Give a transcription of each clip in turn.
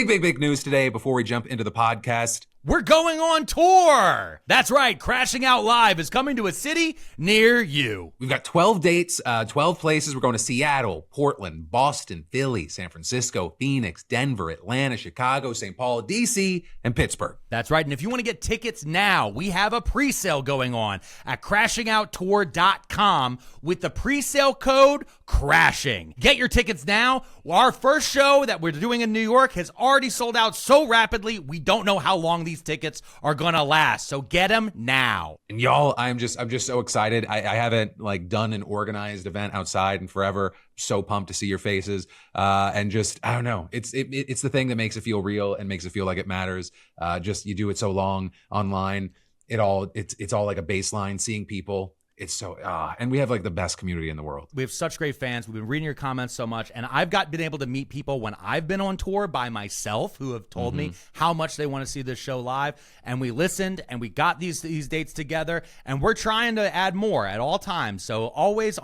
Big news today before we jump into the podcast. We're going on tour. That's right. Crashing Out Live is coming to a city near you. We've got 12 dates, 12 places. We're going to Seattle, Portland, Boston, Philly, San Francisco, Phoenix, Denver, Atlanta, Chicago, St. Paul, DC, and Pittsburgh. That's right. And if you want to get tickets now, we have a pre-sale going on at crashingouttour.com with the pre-sale code CRASHING. Get your tickets now. Our first show that we're doing in New York has already sold out so rapidly, we don't know how long these tickets are gonna last. So get them now. And y'all, I'm just so excited. I haven't done an organized event outside in forever. So pumped to see your faces. And just, I don't know. It's the thing that makes it feel real and makes it feel like it matters. Just you do it so long online. It's all like a baseline, seeing people. It's so, and we have the best community in the world. We have such great fans. We've been reading your comments so much. And I've been able to meet people when I've been on tour by myself who have told me how much they want to see this show live. And we listened and we got these dates together, and we're trying to add more at all times. So always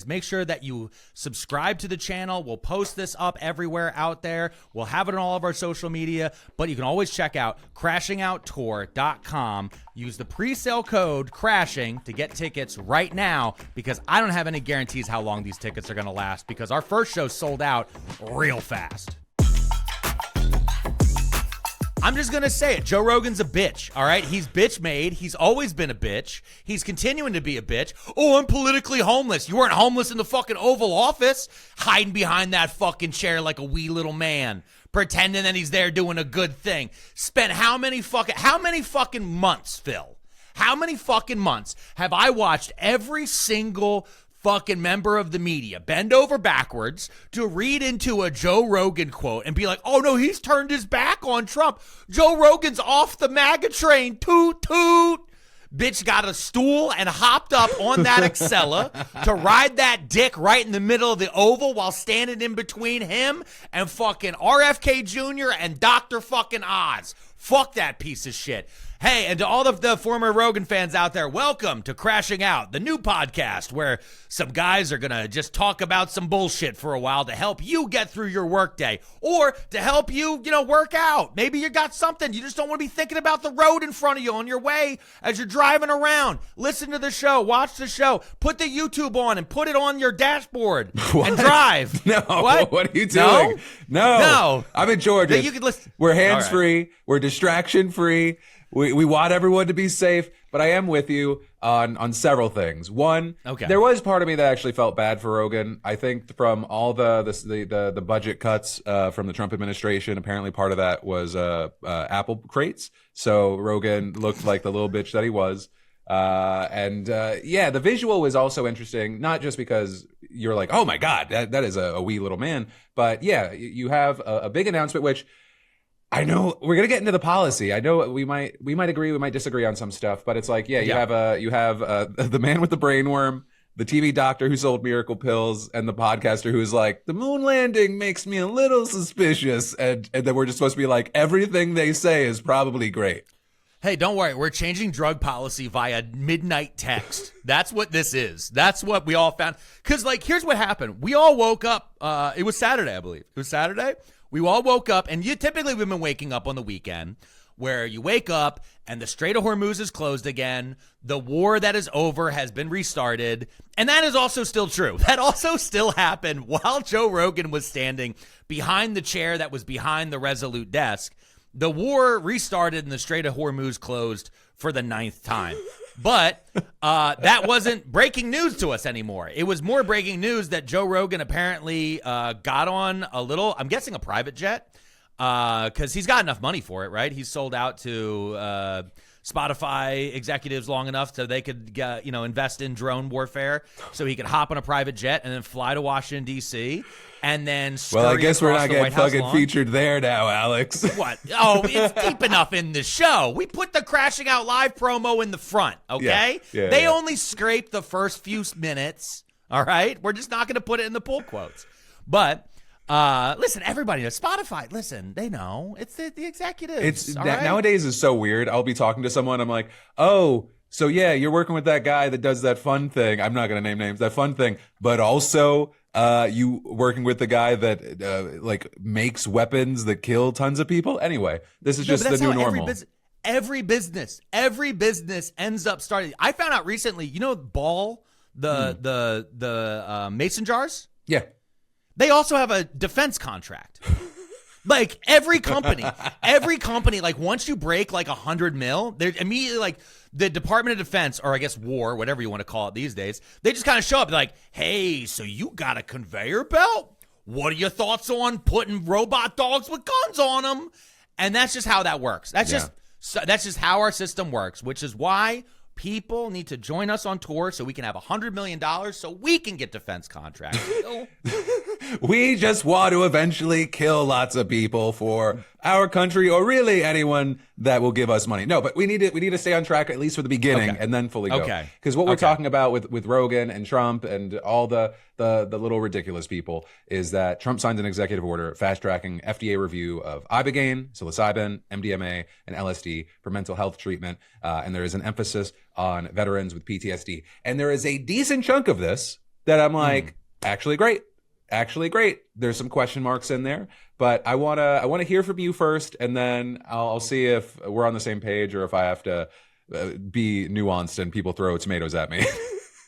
make sure that you subscribe to the channel. We'll post this up everywhere out there. We'll have it on all of our social media, but you can always check out crashingouttour.com. Use the pre-sale code CRASHING to get tickets right now, because I don't have any guarantees how long these tickets are going to last, because our first show sold out real fast. I'm just going to say it. Joe Rogan's a bitch, all right? He's bitch made. He's always been a bitch. He's continuing to be a bitch. Oh, I'm politically homeless. You weren't homeless in the fucking Oval Office, hiding behind that fucking chair like a wee little man, pretending that he's there doing a good thing. Spent how many fucking months, Phil? How many fucking months have I watched every single fucking member of the media bend over backwards to read into a Joe Rogan quote and be like, oh no, he's turned his back on Trump. Joe Rogan's off the MAGA train. Toot, toot. Bitch got a stool and hopped up on that Excella to ride that dick right in the middle of the Oval while standing in between him and fucking RFK Jr. and Dr. fucking Oz. Fuck that piece of shit. Hey, and to all of the former Rogan fans out there, welcome to Crashing Out, the new podcast where some guys are going to just talk about some bullshit for a while to help you get through your workday, or to help you, work out. Maybe you got something. You just don't want to be thinking about the road in front of you on your way as you're driving around. Listen to the show. Watch the show. Put the YouTube on and put it on your dashboard and drive. No. What are you doing? No. I'm in Georgia. You can listen. We're hands-free. Right. We're distraction-free. We want everyone to be safe, but I am with you on several things. One, there was part of me that actually felt bad for Rogan. I think from all the budget cuts from the Trump administration, apparently part of that was Apple crates. So Rogan looked like the little bitch that he was. The visual was also interesting, not just because you're like, oh my God, that is a wee little man. But yeah, you have a big announcement, which I know we're gonna get into the policy. I know we might agree, we might disagree on some stuff, but it's like, you have the man with the brainworm, the TV doctor who sold miracle pills, and the podcaster who's like, the moon landing makes me a little suspicious, and then we're just supposed to be like, everything they say is probably great. Hey, don't worry. We're changing drug policy via midnight text. That's what this is. That's what we all found. Because, here's what happened. We all woke up. It was Saturday, I believe. It was Saturday. We all woke up, and typically we've been waking up on the weekend, where you wake up and the Strait of Hormuz is closed again. The war that is over has been restarted. And that is also still true. That also still happened while Joe Rogan was standing behind the chair that was behind the Resolute desk. The war restarted and the Strait of Hormuz closed for the 9th time. But that wasn't breaking news to us anymore. It was more breaking news that Joe Rogan apparently got on I'm guessing a private jet, because he's got enough money for it, right? He's sold out to Spotify executives long enough so they could invest in drone warfare, so he could hop on a private jet and then fly to Washington, D.C., and then I guess we're not getting fucking featured there now, Alex. What? Oh, it's deep enough in the show. We put the Crashing Out Live promo in the front, okay? They only scrape the first few minutes, all right? We're just not going to put it in the pull quotes. But listen, everybody knows. Spotify, listen, they know. It's the executives. Nowadays is so weird. I'll be talking to someone, I'm like, oh, so yeah, you're working with that guy that does that fun thing. I'm not going to name names, that fun thing. But also, You working with the guy that like makes weapons that kill tons of people? Anyway, this is just the new normal. Every business ends up starting. I found out recently, you know, Ball, the mason jars? Yeah. They also have a defense contract. Like every company, like once you break like 100 mil, they're immediately like the Department of Defense, or I guess war, whatever you want to call it these days. They just kind of show up like, hey, so you got a conveyor belt? What are your thoughts on putting robot dogs with guns on them? And that's just how that works. That's just how our system works, which is why people need to join us on tour so we can have $100 million so we can get defense contracts. We just want to eventually kill lots of people for our country, or really anyone that will give us money. No, but we need to stay on track at least for the beginning, and then fully go. Okay. Because what we're talking about with Rogan and Trump and all the little ridiculous people is that Trump signed an executive order fast tracking FDA review of ibogaine, psilocybin, MDMA, and LSD for mental health treatment, and there is an emphasis on veterans with PTSD. And there is a decent chunk of this that I'm like, actually great. There's some question marks in there, but I wanna hear from you first, and then I'll see if we're on the same page or if I have to be nuanced and people throw tomatoes at me.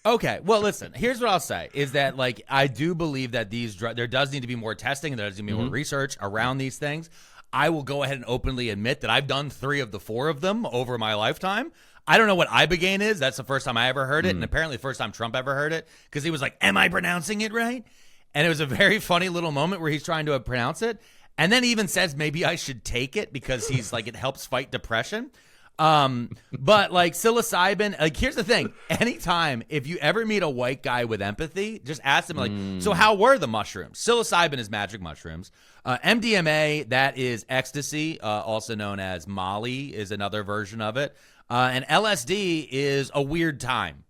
Okay, well, listen, here's what I'll say is that, like, I do believe that there does need to be more testing and there does need to be more research around these things. I will go ahead and openly admit that I've done 3 of the 4 of them over my lifetime. I don't know what ibogaine is. That's the first time I ever heard it, and apparently the first time Trump ever heard it, because he was like, am I pronouncing it right? And it was a very funny little moment where he's trying to pronounce it. And then he even says maybe I should take it because he's like, it helps fight depression. But like psilocybin, like here's the thing. Anytime, if you ever meet a white guy with empathy, just ask him like, so how were the mushrooms? Psilocybin is magic mushrooms. MDMA, that is ecstasy, also known as Molly is another version of it. And LSD is a weird time.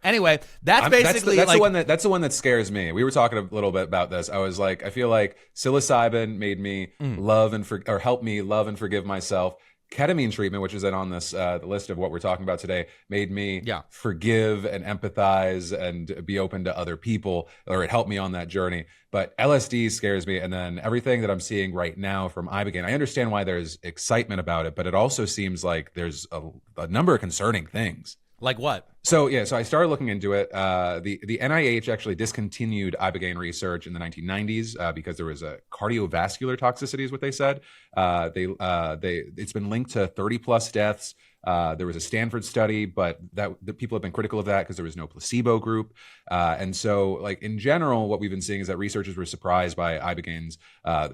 Anyway, that's basically that's the one that scares me. We were talking a little bit about this. I was like, I feel like psilocybin made me help me love and forgive myself. Ketamine treatment, which is then on this the list of what we're talking about today, made me forgive and empathize and be open to other people, or it helped me on that journey. But LSD scares me, and then everything that I'm seeing right now from ibogaine, I understand why there's excitement about it, but it also seems like there's a number of concerning things. Like what? So I started looking into it. The NIH actually discontinued ibogaine research in the 1990s because there was a cardiovascular toxicity, is what they said. It's been linked to 30 plus deaths. There was a Stanford study, but the people have been critical of that because there was no placebo group. And so, like in general, what we've been seeing is that researchers were surprised by ibogaine's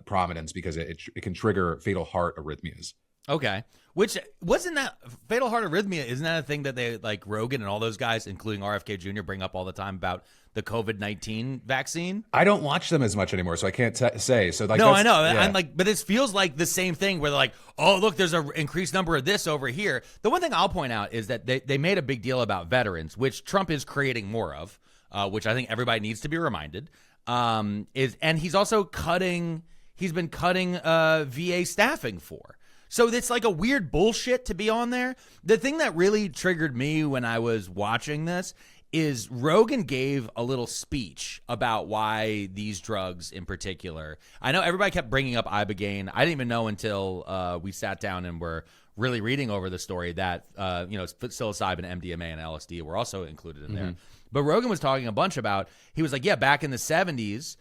prominence because it can trigger fatal heart arrhythmias. Okay. Which wasn't that fatal heart arrhythmia? Isn't that a thing that they like Rogan and all those guys, including RFK Jr., bring up all the time about the COVID-19 vaccine? I don't watch them as much anymore, so I can't say. So like, no, I know. Yeah. I'm like, but it feels like the same thing where they're like, oh, look, there's an increased number of this over here. The one thing I'll point out is that they made a big deal about veterans, which Trump is creating more of, which I think everybody needs to be reminded. And he's also he's been cutting VA staffing for. So it's like a weird bullshit to be on there. The thing that really triggered me when I was watching this is Rogan gave a little speech about why these drugs in particular. I know everybody kept bringing up ibogaine. I didn't even know until we sat down and were really reading over the story that psilocybin, MDMA, and LSD were also included in there. But Rogan was talking a bunch about, he was like, yeah, back in the 70s,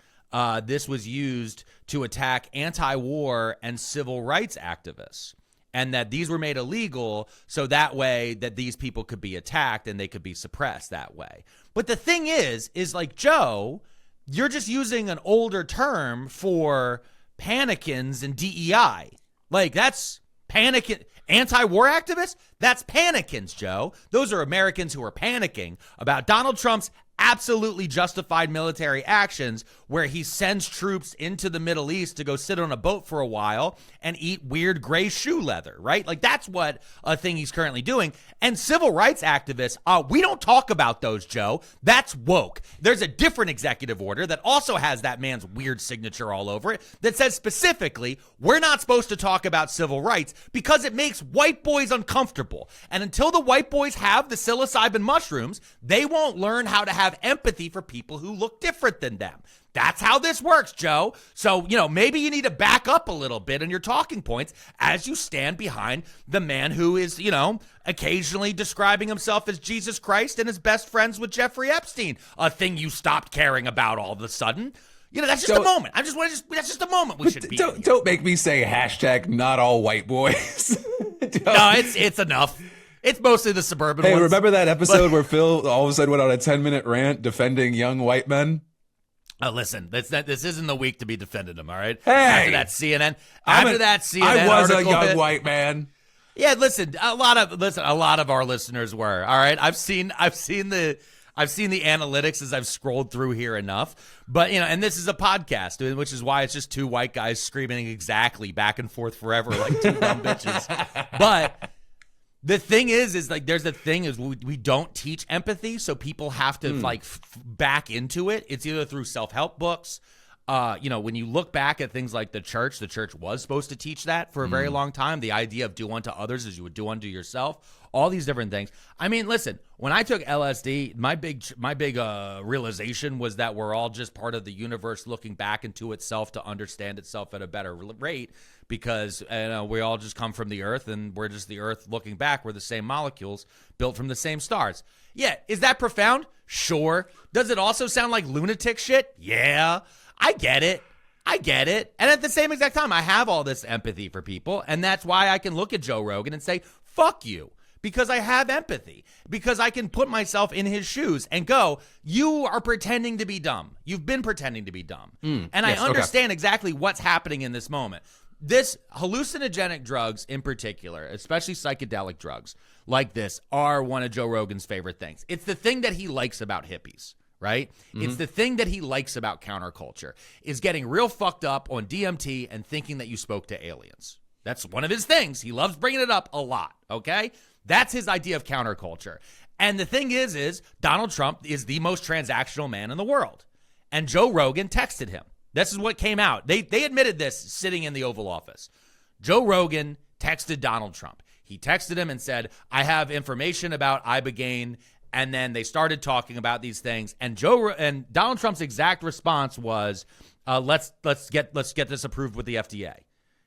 this was used to attack anti-war and civil rights activists, and that these were made illegal so that way that these people could be attacked and they could be suppressed that way. But the thing is like, Joe, you're just using an older term for panicans and DEI. Like, that's panicking. Anti-war activists? That's panicans, Joe. Those are Americans who are panicking about Donald Trump's absolutely justified military actions where he sends troops into the Middle East to go sit on a boat for a while and eat weird gray shoe leather, right? Like, that's what a thing he's currently doing. And civil rights activists, we don't talk about those, Joe. That's woke. There's a different executive order that also has that man's weird signature all over it that says specifically, we're not supposed to talk about civil rights because it makes white boys uncomfortable. And until the white boys have the psilocybin mushrooms, they won't learn how to have have empathy for people who look different than them. That's how this works, Joe. So, maybe you need to back up a little bit in your talking points as you stand behind the man who is, occasionally describing himself as Jesus Christ and is best friends with Jeffrey Epstein, a thing you stopped caring about all of a sudden. That's just a moment. That's just a moment we should be in. Don't make me say hashtag not all white boys. No, it's enough. It's mostly the suburban ones. Hey, remember that episode where Phil all of a sudden went on a 10-minute rant defending young white men? Listen, this isn't the week to be defending them, all right? Hey! After that CNN I was a young hit, white man. Yeah, listen, a lot of our listeners were, all right? I've seen the analytics as I've scrolled through here enough. But, and this is a podcast, which is why it's just two white guys screaming exactly back and forth forever like two dumb bitches. But the thing is like there's a thing is we don't teach empathy, so people have to back into it. It's either through self-help books. When you look back at things like the church was supposed to teach that for a very long time. The idea of do unto others as you would do unto yourself. All these different things. I mean, listen, when I took LSD, my big realization was that we're all just part of the universe looking back into itself to understand itself at a better rate, because we all just come from the earth, and we're just the earth looking back. We're the same molecules built from the same stars. Yeah, is that profound? Sure. Does it also sound like lunatic shit? Yeah, I get it. And at the same exact time, I have all this empathy for people, and that's why I can look at Joe Rogan and say, fuck you. Because I have empathy, because I can put myself in his shoes and go, you are pretending to be dumb. You've been pretending to be dumb. And I understand exactly what's happening in this moment. This hallucinogenic drugs in particular, especially psychedelic drugs like this, are one of Joe Rogan's favorite things. It's the thing that he likes about hippies, right? It's the thing that he likes about counterculture, is getting real fucked up on DMT and thinking that you spoke to aliens. That's one of his things. He loves bringing it up a lot, okay? That's his idea of counterculture. And the thing is Donald Trump is the most transactional man in the world. And Joe Rogan texted him. This is what came out. They admitted this sitting in the Oval Office. Joe Rogan texted Donald Trump. He texted him and said, I have information about Ibogaine. And then they started talking about these things. And Donald Trump's exact response was, let's get this approved with the FDA.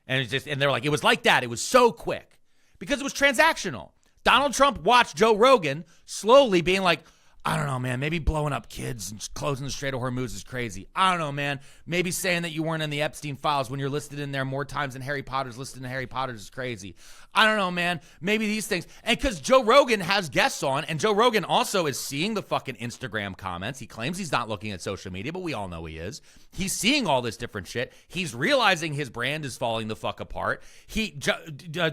And they're like, it was like that. It was so quick because it was transactional. Donald Trump watched Joe Rogan slowly being like, I don't know, man, maybe blowing up kids and closing the Strait of Hormuz is crazy. I don't know, man. Maybe saying that you weren't in the Epstein files when you're listed in there more times than Harry Potter's listed in Harry Potter's is crazy. I don't know, man. Maybe these things. And because Joe Rogan has guests on, and Joe Rogan also is seeing the fucking Instagram comments. He claims he's not looking at social media, but we all know he is. He's seeing all this different shit. He's realizing his brand is falling the fuck apart.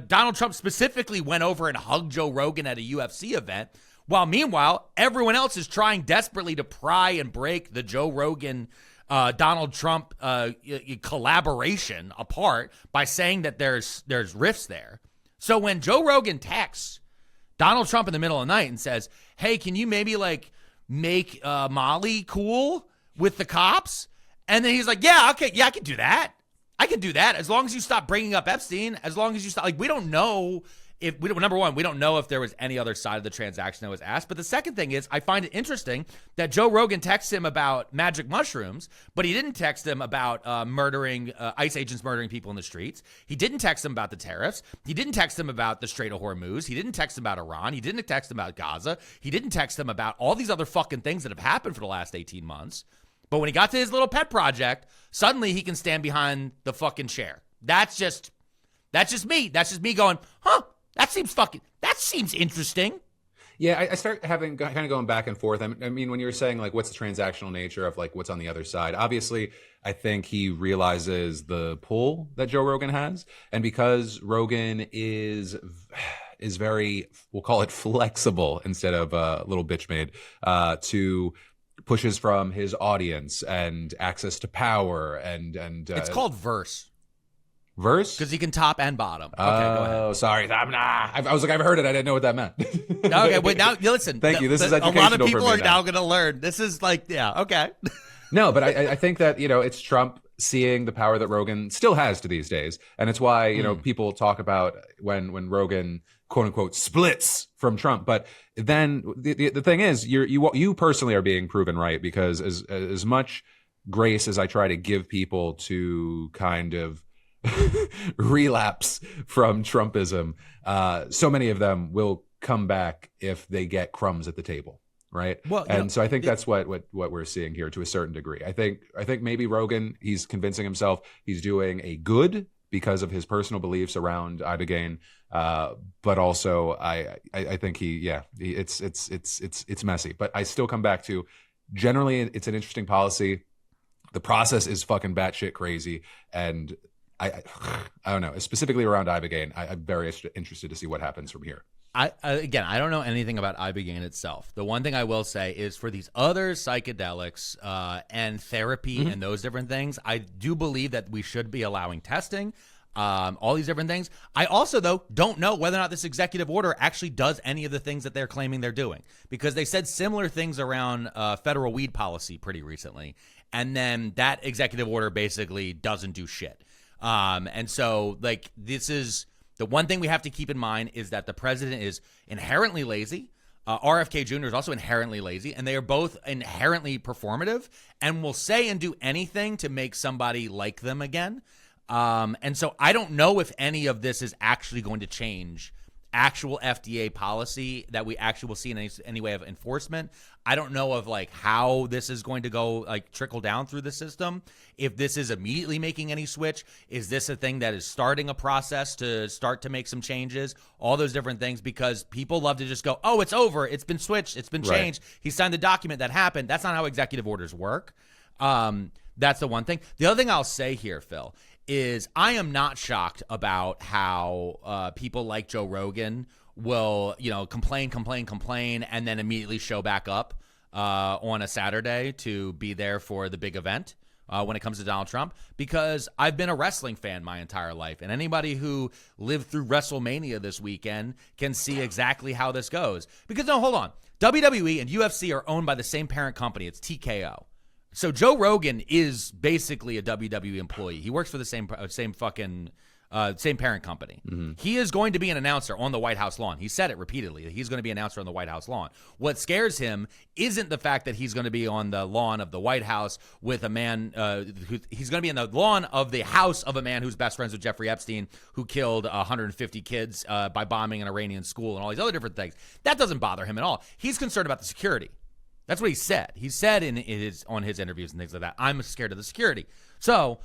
Donald Trump specifically went over and hugged Joe Rogan at a UFC event. While meanwhile, everyone else is trying desperately to pry and break the Joe Rogan, Donald Trump collaboration apart by saying that there's rifts there. So when Joe Rogan texts Donald Trump in the middle of the night and says, hey, can you maybe make Molly cool with the cops? And then he's like, yeah, okay, yeah, I can do that. I can do that as long as you stop bringing up Epstein, as long as you stop. We don't know. Number one, we don't know if there was any other side of the transaction that was asked. But the second thing is, I find it interesting that Joe Rogan texts him about magic mushrooms, but he didn't text him about ICE agents murdering people in the streets. He didn't text him about the tariffs. He didn't text him about the Strait of Hormuz. He didn't text him about Iran. He didn't text him about Gaza. He didn't text him about all these other fucking things that have happened for the last 18 months. But when he got to his little pet project, suddenly he can stand behind the fucking chair. That's just me. That's just me going, huh? That seems interesting. Yeah, I start kind of going back and forth. I mean, when you were saying what's the transactional nature of what's on the other side, obviously, I think he realizes the pull that Joe Rogan has, and because Rogan is very, we'll call it flexible instead of little bitch made, to pushes from his audience and access to power and it's called verse. Verse? Because he can top and bottom. Okay, go ahead. Oh, sorry. I was like, I've heard it. I didn't know what that meant. Okay, wait, now, listen. Thank you. This is educational. A lot of people are now going to learn. This is okay. No, but I think that, it's Trump seeing the power that Rogan still has to these days. And it's why, you know, people talk about when Rogan quote unquote splits from Trump. But then the thing is, you personally are being proven right, because as much grace as I try to give people to kind of relapse from Trumpism, so many of them will come back if they get crumbs at the table. Right. Well, and so I think that's what we're seeing here to a certain degree. I think maybe Rogan, he's convincing himself he's doing a good because of his personal beliefs around ibogaine, but also I think it's messy. But I still come back to, generally it's an interesting policy. The process is fucking batshit crazy, and I don't know, specifically around ibogaine. I'm very interested to see what happens from here. Again, I don't know anything about ibogaine itself. The one thing I will say is, for these other psychedelics and therapy and those different things, I do believe that we should be allowing testing, all these different things. I also, though, don't know whether or not this executive order actually does any of the things that they're claiming they're doing, because they said similar things around federal weed policy pretty recently, and then that executive order basically doesn't do shit. And so, like, this is... The one thing we have to keep in mind is that the president is inherently lazy. RFK Jr. is also inherently lazy, and they are both inherently performative and will say and do anything to make somebody like them again. And so I don't know if any of this is actually going to change actual FDA policy that we actually will see in any way of enforcement. I don't know of like how this is going to go, like, trickle down through the system. If this is immediately making any switch, is this a thing that is starting a process to start to make some changes? All those different things, because people love to just go, oh, it's over, it's been switched, it's been changed. Right. He signed the document that happened. That's not how executive orders work. That's the one thing. The other thing I'll say here, Phil, is I am not shocked about how people like Joe Rogan will, you know, complain, and then immediately show back up on a Saturday to be there for the big event when it comes to Donald Trump, because I've been a wrestling fan my entire life, and anybody who lived through WrestleMania this weekend can see exactly how this goes. Because, no, hold on. WWE and UFC are owned by the same parent company. It's TKO. So Joe Rogan is basically a WWE employee. He works for the same parent company. Mm-hmm. He is going to be an announcer on the White House lawn. He said it repeatedly. He's going to be an announcer on the White House lawn. What scares him isn't the fact that he's going to be on the lawn of the White House with a man he's going to be in the lawn of the house of a man who's best friends with Jeffrey Epstein, who killed 150 kids by bombing an Iranian school and all these other different things. That doesn't bother him at all. He's concerned about the security. That's what he said. He said on his interviews and things like that, I'm scared of the security. So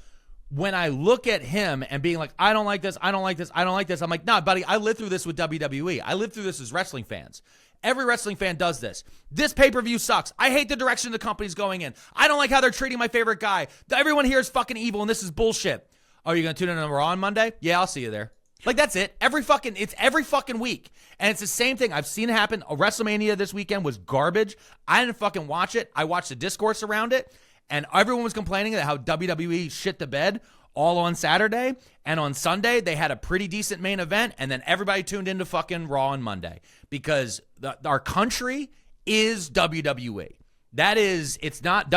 when I look at him and being like, I don't like this, I'm like, nah, buddy, I lived through this with WWE. I lived through this as wrestling fans. Every wrestling fan does this. This pay-per-view sucks. I hate the direction the company's going in. I don't like how they're treating my favorite guy. Everyone here is fucking evil, and this is bullshit. Oh, you're going to tune in on Raw on Monday? Yeah, I'll see you there. Like, that's it. It's every fucking week. And it's the same thing. I've seen it happen. WrestleMania this weekend was garbage. I didn't fucking watch it. I watched the discourse around it, and everyone was complaining that how WWE shit the bed all on Saturday. And on Sunday, they had a pretty decent main event, and then everybody tuned into fucking Raw on Monday, because our country is WWE. That is, it's not,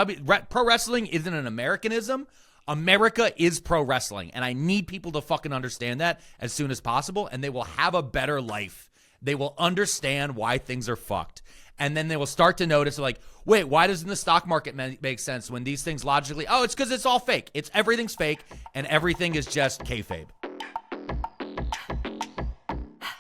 pro wrestling isn't an Americanism. America is pro wrestling, and I need people to fucking understand that as soon as possible, and they will have a better life. They will understand why things are fucked, and then they will start to notice, like, wait, why doesn't the stock market make sense when these things logically? Oh, it's because it's all fake. Everything's fake, and everything is just kayfabe.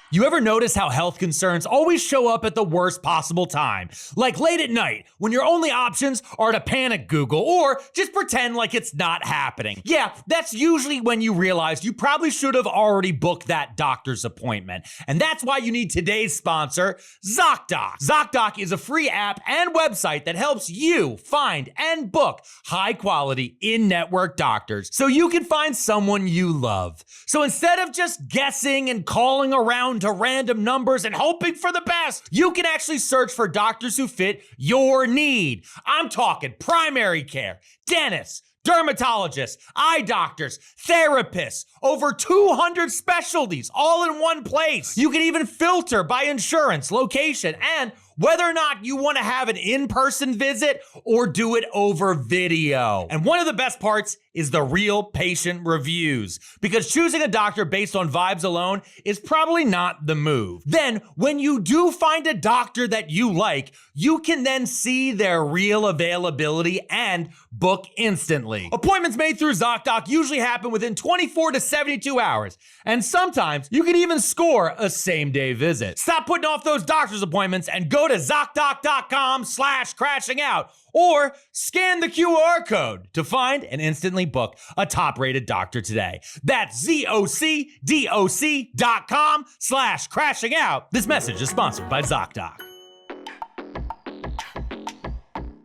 You ever notice how health concerns always show up at the worst possible time? Like late at night, when your only options are to panic Google or just pretend like it's not happening. Yeah, that's usually when you realize you probably should have already booked that doctor's appointment. And that's why you need today's sponsor, Zocdoc. Zocdoc is a free app and website that helps you find and book high-quality in-network doctors so you can find someone you love. So instead of just guessing and calling around to random numbers and hoping for the best, you can actually search for doctors who fit your need. I'm talking primary care, dentists, dermatologists, eye doctors, therapists, over 200 specialties all in one place. You can even filter by insurance, location, and whether or not you want to have an in-person visit or do it over video. And one of the best parts is the real patient reviews, because choosing a doctor based on vibes alone is probably not the move. Then, when you do find a doctor that you like, you can then see their real availability and book instantly. Appointments made through Zocdoc usually happen within 24 to 72 hours, and sometimes you can even score a same-day visit. Stop putting off those doctor's appointments and go to Zocdoc.com/crashing-out or scan the QR code to find and instantly book a top-rated doctor today. That's ZocDoc.com/crashing-out. This message is sponsored by Zocdoc.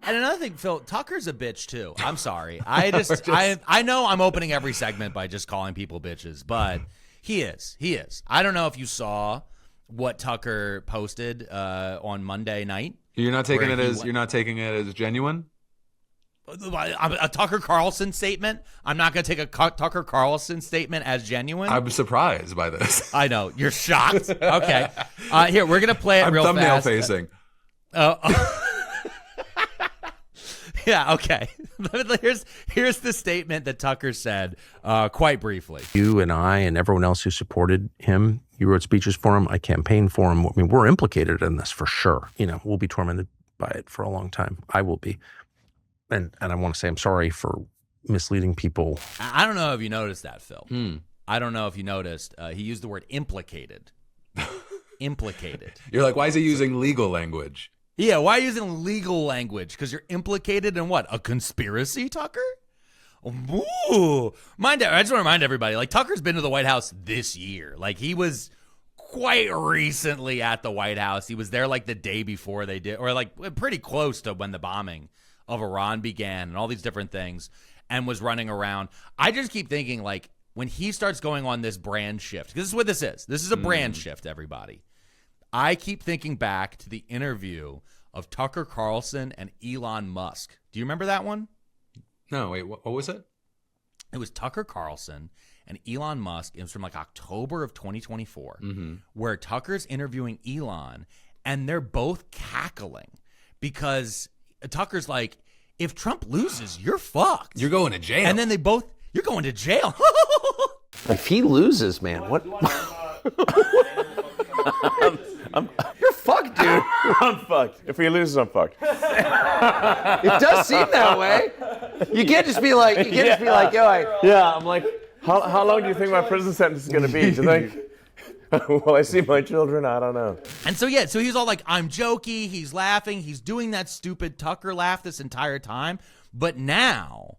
And another thing, Phil, Tucker's a bitch too. I'm sorry. I know I'm opening every segment by just calling people bitches, but he is. I don't know if you saw what Tucker posted on Monday night. You're not taking it as genuine? A Tucker Carlson statement? I'm not going to take a Tucker Carlson statement as genuine. I'm surprised by this. I know. You're shocked. Okay. Here, we're going to play it real fast. I'm thumbnail facing. Yeah, okay. Here's the statement that Tucker said quite briefly. You and I and everyone else who supported him, you wrote speeches for him, I campaigned for him. I mean, we're implicated in this for sure. You know, we'll be tormented by it for a long time. I will be. And I want to say I'm sorry for misleading people. I don't know if you noticed that, Phil. I don't know if you noticed. He used the word implicated. Implicated. You're like, why is he using legal language? Yeah, why are you using legal language? Because you're implicated in what? A conspiracy, Tucker? Ooh. I just want to remind everybody, like, Tucker's been to the White House this year. Like, he was quite recently at the White House. He was there, like, the day before they did, or, like, pretty close to when the bombing of Iran began and all these different things, and was running around. I just keep thinking, like, when he starts going on this brand shift, because this is what this is. This is a brand shift, everybody. I keep thinking back to the interview of Tucker Carlson and Elon Musk. Do you remember that one? No, wait, what was it? It was Tucker Carlson and Elon Musk. It was from like October of 2024, where Tucker's interviewing Elon, and they're both cackling because Tucker's like, if Trump loses, you're fucked. You're going to jail. And then you're going to jail. If he loses, man, what? You're fucked, dude. I'm fucked. If he loses, I'm fucked. It does seem that way. You can't just be like, yo, Yeah, I'm like, how long do you think my prison sentence is going to be? Do you think, will I see my children? I don't know. And so he's all like, I'm jokey. He's laughing. He's doing that stupid Tucker laugh this entire time. But now,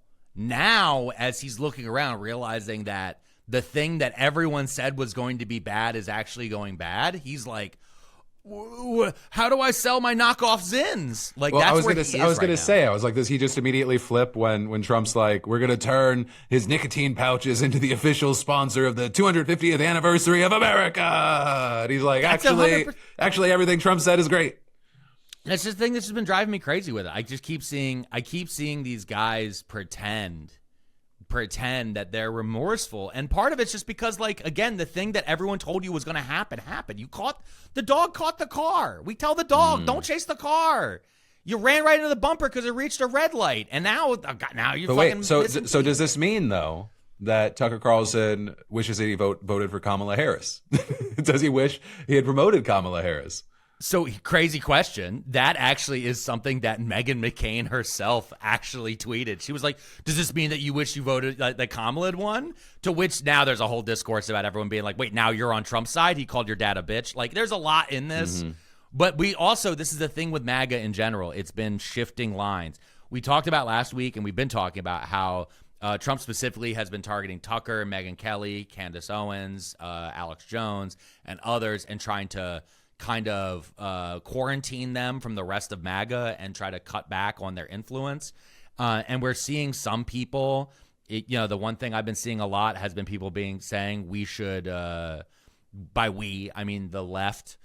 as he's looking around, realizing that the thing that everyone said was going to be bad is actually going bad, he's like, how do I sell my knockoff Zins? Like, that's where he is I was going to say, does he just immediately flip when Trump's like, we're going to turn his nicotine pouches into the official sponsor of the 250th anniversary of America? And he's like, actually, everything Trump said is great. That's the thing that's just been driving me crazy with it. I keep seeing these guys pretend that they're remorseful, and part of it's just because, like, again, the thing that everyone told you was going to happen happened. The dog caught the car. We tell the dog, don't chase the car. You ran right into the bumper because it reached a red light, and now you're but fucking. Wait, so does this mean though that Tucker Carlson wishes that he voted for Kamala Harris? Does he wish he had promoted Kamala Harris? So, crazy question. That actually is something that Meghan McCain herself actually tweeted. She was like, does this mean that you wish you voted that Kamala had won? To which now there's a whole discourse about everyone being like, wait, now you're on Trump's side? He called your dad a bitch? Like, there's a lot in this. But this is the thing with MAGA in general. It's been shifting lines. We talked about last week, and we've been talking about how Trump specifically has been targeting Tucker, Megyn Kelly, Candace Owens, Alex Jones, and others, and trying to kind of quarantine them from the rest of MAGA and try to cut back on their influence. And we're seeing some people, the one thing I've been seeing a lot has been people saying we should, by we, I mean the left,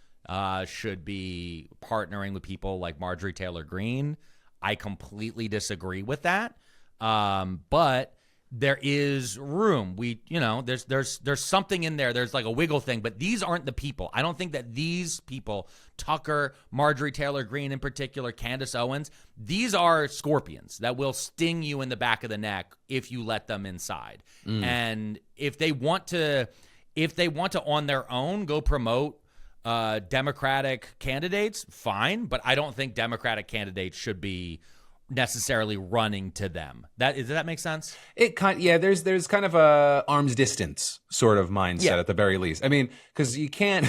should be partnering with people like Marjorie Taylor Greene. I completely disagree with that. But there is room. There's something in there. There's like a wiggle thing, but these aren't the people. I don't think that these people, Tucker, Marjorie Taylor Greene in particular, Candace Owens, these are scorpions that will sting you in the back of the neck if you let them inside. And if they want to on their own go promote Democratic candidates, fine, but I don't think Democratic candidates should be necessarily running to them. Does that make sense? There's kind of a arm's distance sort of mindset at the very least. I mean, because you can't,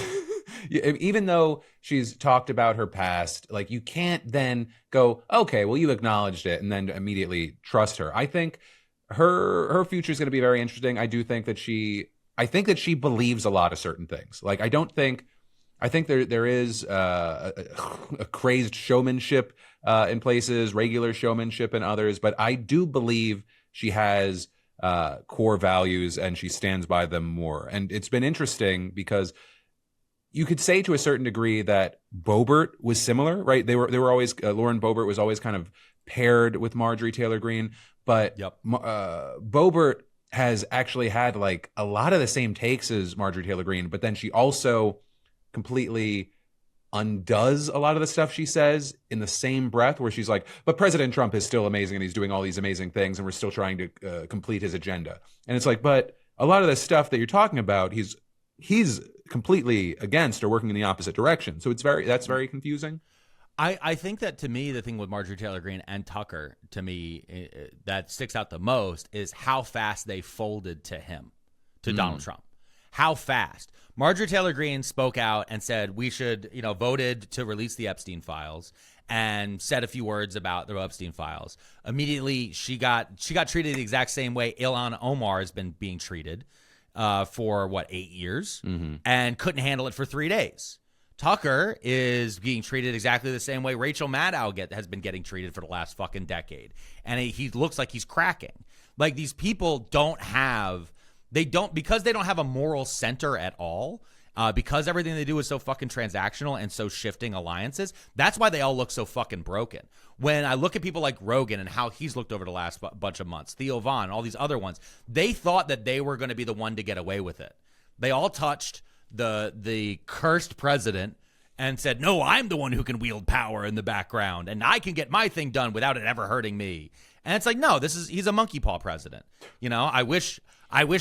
even though she's talked about her past, like you can't then go, okay, well you acknowledged it and then immediately trust her. I think her future is going to be very interesting. I think that she believes a lot of certain things. Like I think there is a crazed showmanship in places, regular showmanship in others, but I do believe she has core values and she stands by them more. And it's been interesting because you could say to a certain degree that Boebert was similar, right? They were always Lauren Boebert was always kind of paired with Marjorie Taylor Greene, but Boebert has actually had like a lot of the same takes as Marjorie Taylor Greene, but then she also completely undoes a lot of the stuff she says in the same breath, where she's like, but President Trump is still amazing and he's doing all these amazing things and we're still trying to complete his agenda. And it's like, but a lot of the stuff that you're talking about, he's completely against or working in the opposite direction. So that's very confusing. I think that, to me, the thing with Marjorie Taylor Greene and Tucker, to me, that sticks out the most is how fast they folded to him, to Donald Trump. How fast. Marjorie Taylor Greene spoke out and said we should, voted to release the Epstein files and said a few words about the Epstein files. Immediately, she got treated the exact same way Ilhan Omar has been being treated for, 8 years, and couldn't handle it for 3 days. Tucker is being treated exactly the same way Rachel Maddow has been getting treated for the last fucking decade. And he looks like he's cracking. Like, these people because they don't have a moral center at all, because everything they do is so fucking transactional and so shifting alliances. That's why they all look so fucking broken. When I look at people like Rogan and how he's looked over the last bunch of months, Theo Von, all these other ones, they thought that they were going to be the one to get away with it. They all touched the cursed president and said, no, I'm the one who can wield power in the background and I can get my thing done without it ever hurting me. And it's like, no, he's a monkey paw president. I wish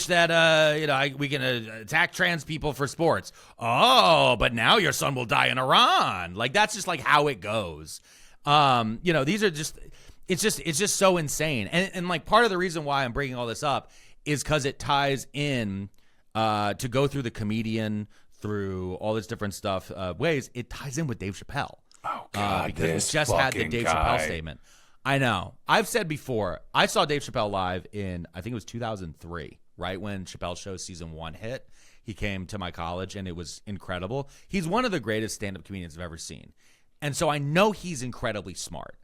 that we can attack trans people for sports. Oh, but now your son will die in Iran. Like, that's just like how it goes. These are it's just so insane. And like, part of the reason why I'm bringing all this up is because it ties in to go through the comedian, through all this different stuff ways. It ties in with Dave Chappelle. Oh God, because we just had the Dave Chappelle statement. I know. I've said before, I saw Dave Chappelle live in, I think it was 2003, right when Chappelle Show season 1 hit. He came to my college and it was incredible. He's one of the greatest stand-up comedians I've ever seen. And so I know he's incredibly smart.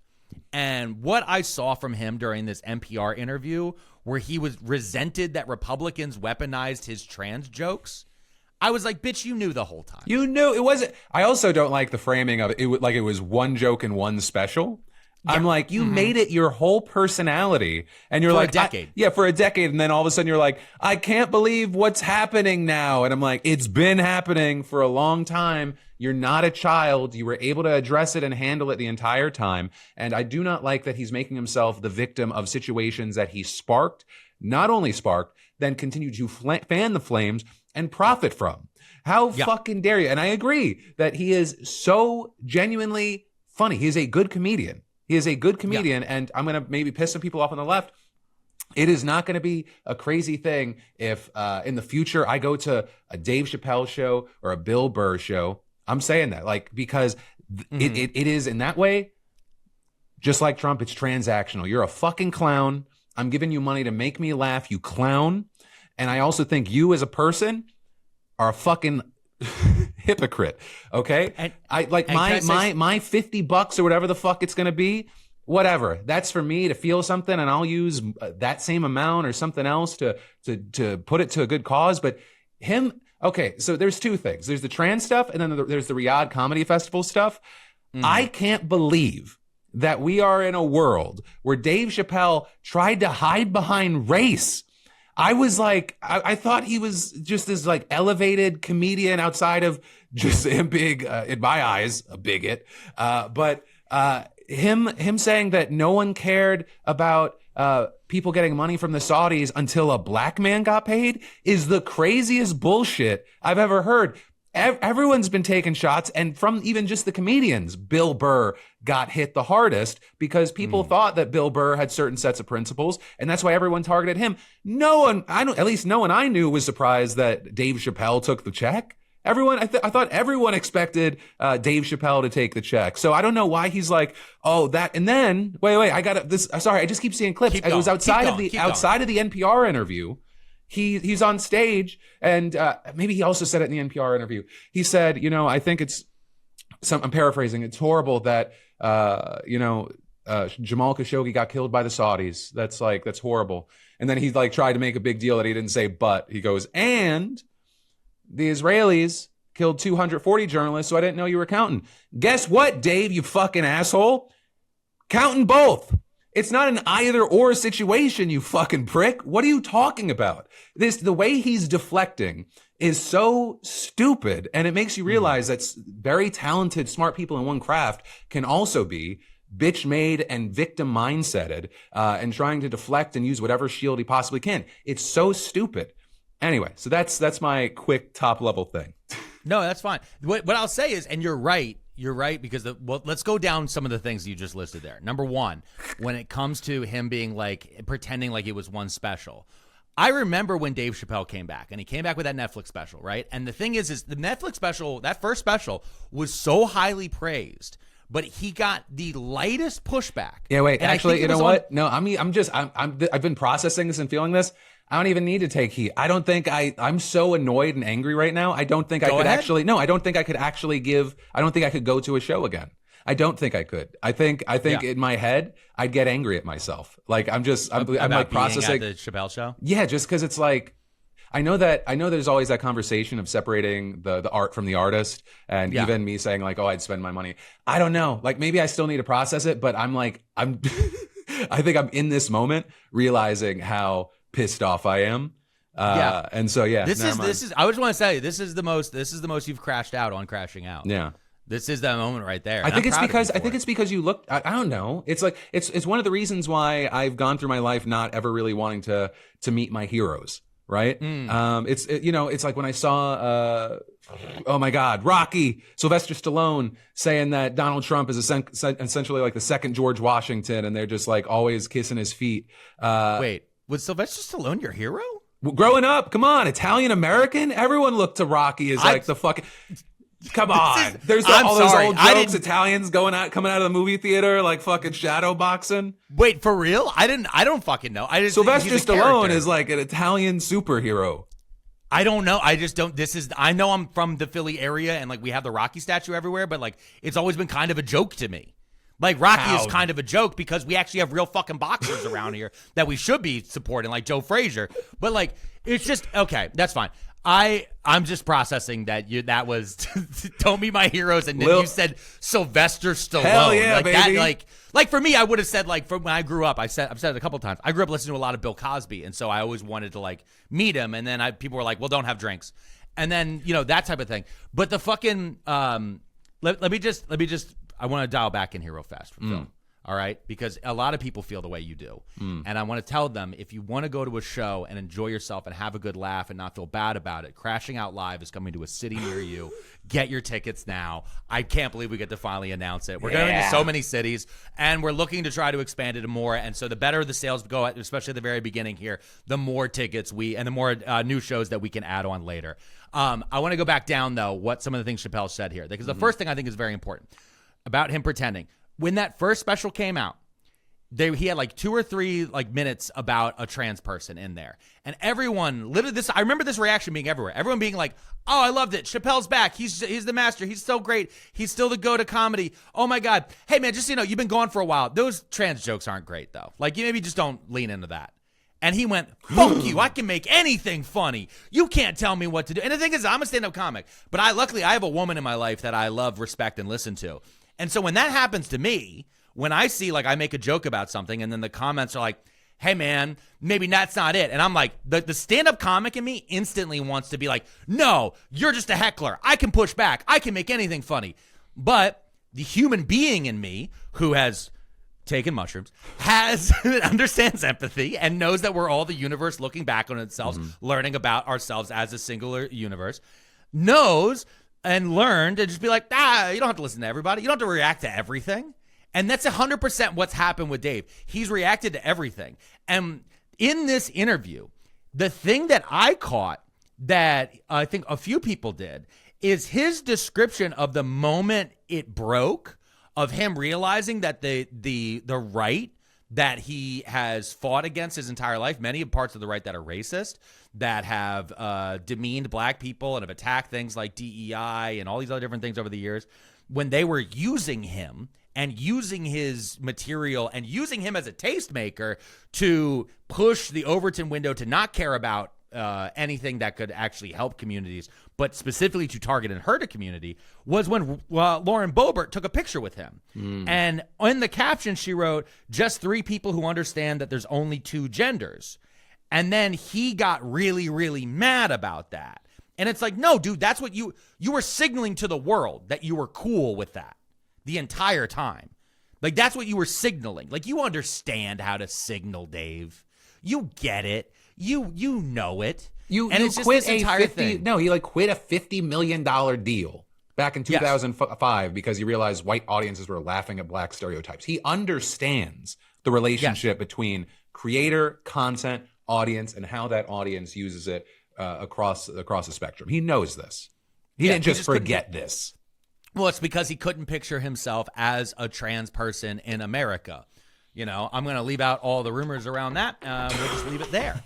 And what I saw from him during this NPR interview, where he was resented that Republicans weaponized his trans jokes, I was like, bitch, you knew the whole time. You knew it wasn't. I also don't like the framing of it. Like it was one joke in one special. Yeah. I'm like, you made it your whole personality, and you're for like, a decade. For a decade, and then all of a sudden you're like, I can't believe what's happening now, and I'm like, it's been happening for a long time. You're not a child. You were able to address it and handle it the entire time, and I do not like that he's making himself the victim of situations that he sparked, not only sparked, then continue to fan the flames and profit from. How fucking dare you? And I agree that he is so genuinely funny. He is a good comedian. He is a good comedian, and I'm going to maybe piss some people off on the left. It is not going to be a crazy thing if in the future I go to a Dave Chappelle show or a Bill Burr show. I'm saying that, like, because it is in that way, just like Trump, it's transactional. You're a fucking clown. I'm giving you money to make me laugh, you clown. And I also think you as a person are a fucking hypocrite. Okay. And I like my $50 or whatever the fuck it's going to be. Whatever. That's for me to feel something, and I'll use that same amount or something else to put it to a good cause. But him, okay, so there's two things. There's the trans stuff, and then there's the Riyadh Comedy Festival stuff. I can't believe that we are in a world where Dave Chappelle tried to hide behind race. I was like, I thought he was just this like elevated comedian outside of just him being, in my eyes, a bigot. But him saying that no one cared about people getting money from the Saudis until a black man got paid is the craziest bullshit I've ever heard. Everyone's been taking shots, and from even just the comedians, Bill Burr got hit the hardest because people thought that Bill Burr had certain sets of principles, and that's why everyone targeted him. No one, at least no one I knew was surprised that Dave Chappelle took the check. Everyone, I thought everyone expected Dave Chappelle to take the check. So I don't know why he's like, oh, that, and then wait, I got this. Sorry, I just keep seeing clips. It was outside of the NPR interview. He's on stage, and maybe he also said it in the NPR interview. He said, I think I'm paraphrasing. It's horrible that Jamal Khashoggi got killed by the Saudis. That's horrible. And then he like tried to make a big deal that he didn't say, but he goes, and the Israelis killed 240 journalists, so I didn't know you were counting. Guess what, Dave, you fucking asshole? Counting both. It's not an either or situation, you fucking prick. What are you talking about? The way he's deflecting is so stupid, and it makes you realize that very talented, smart people in one craft can also be bitch-made and victim mindseted, and trying to deflect and use whatever shield he possibly can. It's so stupid. Anyway, so that's my quick top-level thing. No, that's fine. What I'll say is, and you're right, because let's go down some of the things you just listed there. Number one, when it comes to him being like pretending like it was one special, I remember when Dave Chappelle came back, and he came back with that Netflix special, right? And the thing is the Netflix special, that first special, was so highly praised, but he got the lightest pushback. Yeah, wait, and actually, you know what? No, I've been processing this and feeling this. I don't even need to take heat. I don't think I'm so annoyed and angry right now. I don't think I could actually go to a show again. I don't think I could. I think in my head, I'd get angry at myself. Like I'm like processing at the Chappelle show. Yeah, just because it's like, I know there's always that conversation of separating the art from the artist, and even me saying like, oh, I'd spend my money. I don't know. Like maybe I still need to process it, but I'm I think I'm in this moment realizing how pissed off I am. And so this is I just want to say this is the most you've crashed out on crashing out. Yeah. This is that moment right there. I think it's because you look, I don't know. It's like it's one of the reasons why I've gone through my life not ever really wanting to meet my heroes, right? It's like when I saw oh my God, Rocky, Sylvester Stallone saying that Donald Trump is essentially like the second George Washington, and they're just like always kissing his feet. Wait, was Sylvester Stallone your hero? Growing up, come on, Italian American, everyone looked to Rocky as like the fucking. Come on, there's all those old jokes, Italians coming out of the movie theater like fucking shadow boxing. Wait, for real? I don't fucking know. Sylvester Stallone is like an Italian superhero. I don't know. I just don't. I know I'm from the Philly area, and like we have the Rocky statue everywhere, but like it's always been kind of a joke to me. Like Rocky is kind of a joke because we actually have real fucking boxers around here that we should be supporting, like Joe Frazier. But like, it's just okay. That's fine. I'm just processing that was don't meet my heroes, and then you said Sylvester Stallone. Hell yeah, like baby. That, like for me, I would have said like from when I grew up. I've said it a couple of times. I grew up listening to a lot of Bill Cosby, and so I always wanted to like meet him. And then people were like, "Well, don't have drinks," and then that type of thing. But the fucking let me just. I want to dial back in here real fast for film. All right? Because a lot of people feel the way you do. And I want to tell them, if you want to go to a show and enjoy yourself and have a good laugh and not feel bad about it, Crashing Out Live is coming to a city near you. Get your tickets now. I can't believe we get to finally announce it. We're going to so many cities, and we're looking to try to expand it to more. And so the better the sales go, especially at the very beginning here, the more tickets and the more new shows that we can add on later. I want to go back down, though, what some of the things Chappelle said here. Because the first thing I think is very important about him pretending. When that first special came out, he had like 2 or 3 like minutes about a trans person in there. And everyone, literally I remember this reaction being everywhere. Everyone being like, oh, I loved it. Chappelle's back. He's the master. He's so great. He's still the go-to comedy. Oh my God. Hey man, just you've been gone for a while. Those trans jokes aren't great though. Like you maybe just don't lean into that. And he went, fuck you. I can make anything funny. You can't tell me what to do. And the thing is, I'm a stand-up comic. But luckily I have a woman in my life that I love, respect, and listen to. And so when that happens to me, when I see, like, I make a joke about something and then the comments are like, hey, man, maybe that's not it. And I'm like, the stand-up comic in me instantly wants to be like, no, you're just a heckler. I can push back. I can make anything funny. But the human being in me who has taken mushrooms understands empathy and knows that we're all the universe looking back on itself, learning about ourselves as a singular universe, knows and learned to just be like, you don't have to listen to everybody. You don't have to react to everything. And that's 100% what's happened with Dave. He's reacted to everything. And in this interview, the thing that I caught that I think a few people did is his description of the moment it broke, of him realizing that the right that he has fought against his entire life, many parts of the right that are racist, that have demeaned black people and have attacked things like DEI and all these other different things over the years, when they were using him and using his material and using him as a tastemaker to push the Overton window to not care about anything that could actually help communities, but specifically to target and hurt a community, was when Lauren Boebert took a picture with him. And in the caption, she wrote, just 3 people who understand that there's only 2 genders. And then he got really, really mad about that. And it's like, no, dude, that's what you were signaling to the world, that you were cool with that the entire time. Like, that's what you were signaling. Like, you understand how to signal, Dave. You get it. You know it. You quit a he quit a $50 million deal back in 2005 because he realized white audiences were laughing at black stereotypes. He understands the relationship between creator, content, audience, and how that audience uses it across the spectrum. He knows this. He didn't just forget this. Well, it's because he couldn't picture himself as a trans person in America. You know, I'm going to leave out all the rumors around that. We'll just leave it there.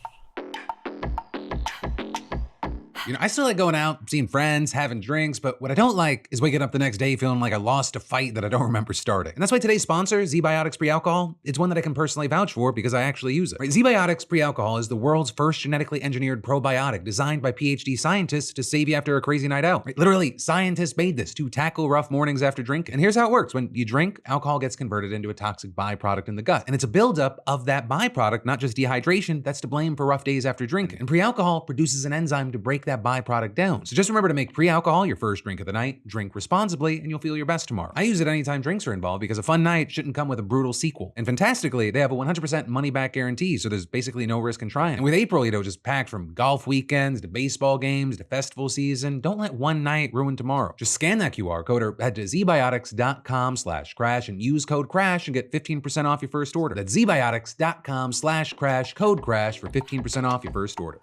You know, I still like going out, seeing friends, having drinks, but what I don't like is waking up the next day feeling like I lost a fight that I don't remember starting. And that's why today's sponsor, Zbiotics Pre-Alcohol, it's one that I can personally vouch for because I actually use it. Right? Zbiotics Pre-Alcohol is the world's first genetically engineered probiotic designed by PhD scientists to save you after a crazy night out. Right? Literally, scientists made this to tackle rough mornings after drink. And here's how it works. When you drink, alcohol gets converted into a toxic byproduct in the gut. And it's a buildup of that byproduct, not just dehydration, that's to blame for rough days after drinking. And pre-alcohol produces an enzyme to break that byproduct down. So just remember to make pre-alcohol your first drink of the night, drink responsibly, and you'll feel your best tomorrow. I use it anytime drinks are involved because a fun night shouldn't come with a brutal sequel. And fantastically, they have a 100% money-back guarantee, so there's basically no risk in trying. And with April, just packed from golf weekends to baseball games to festival season, don't let one night ruin tomorrow. Just scan that QR code or head to zbiotics.com/crash and use code CRASH and get 15% off your first order. That's zbiotics.com/crash, code CRASH for 15% off your first order.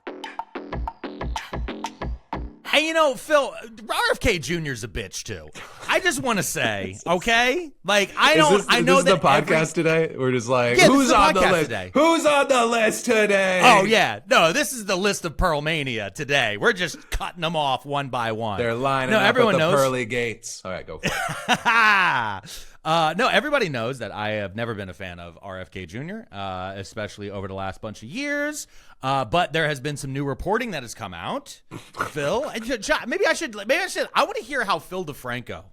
And you know, Phil, RFK Jr.'s a bitch too. I just want to say, okay? Like, I know that the podcast today? We're just like, who's on the list today? Who's on the list today? Oh, yeah. No, this is the list of Pearlmania today. We're just cutting them off one by one. They're lining up everyone at the pearly gates. All right, go for it. No, everybody knows that I have never been a fan of RFK Jr., especially over the last bunch of years. But there has been some new reporting that has come out. Phil, maybe I should. I want to hear how Phil DeFranco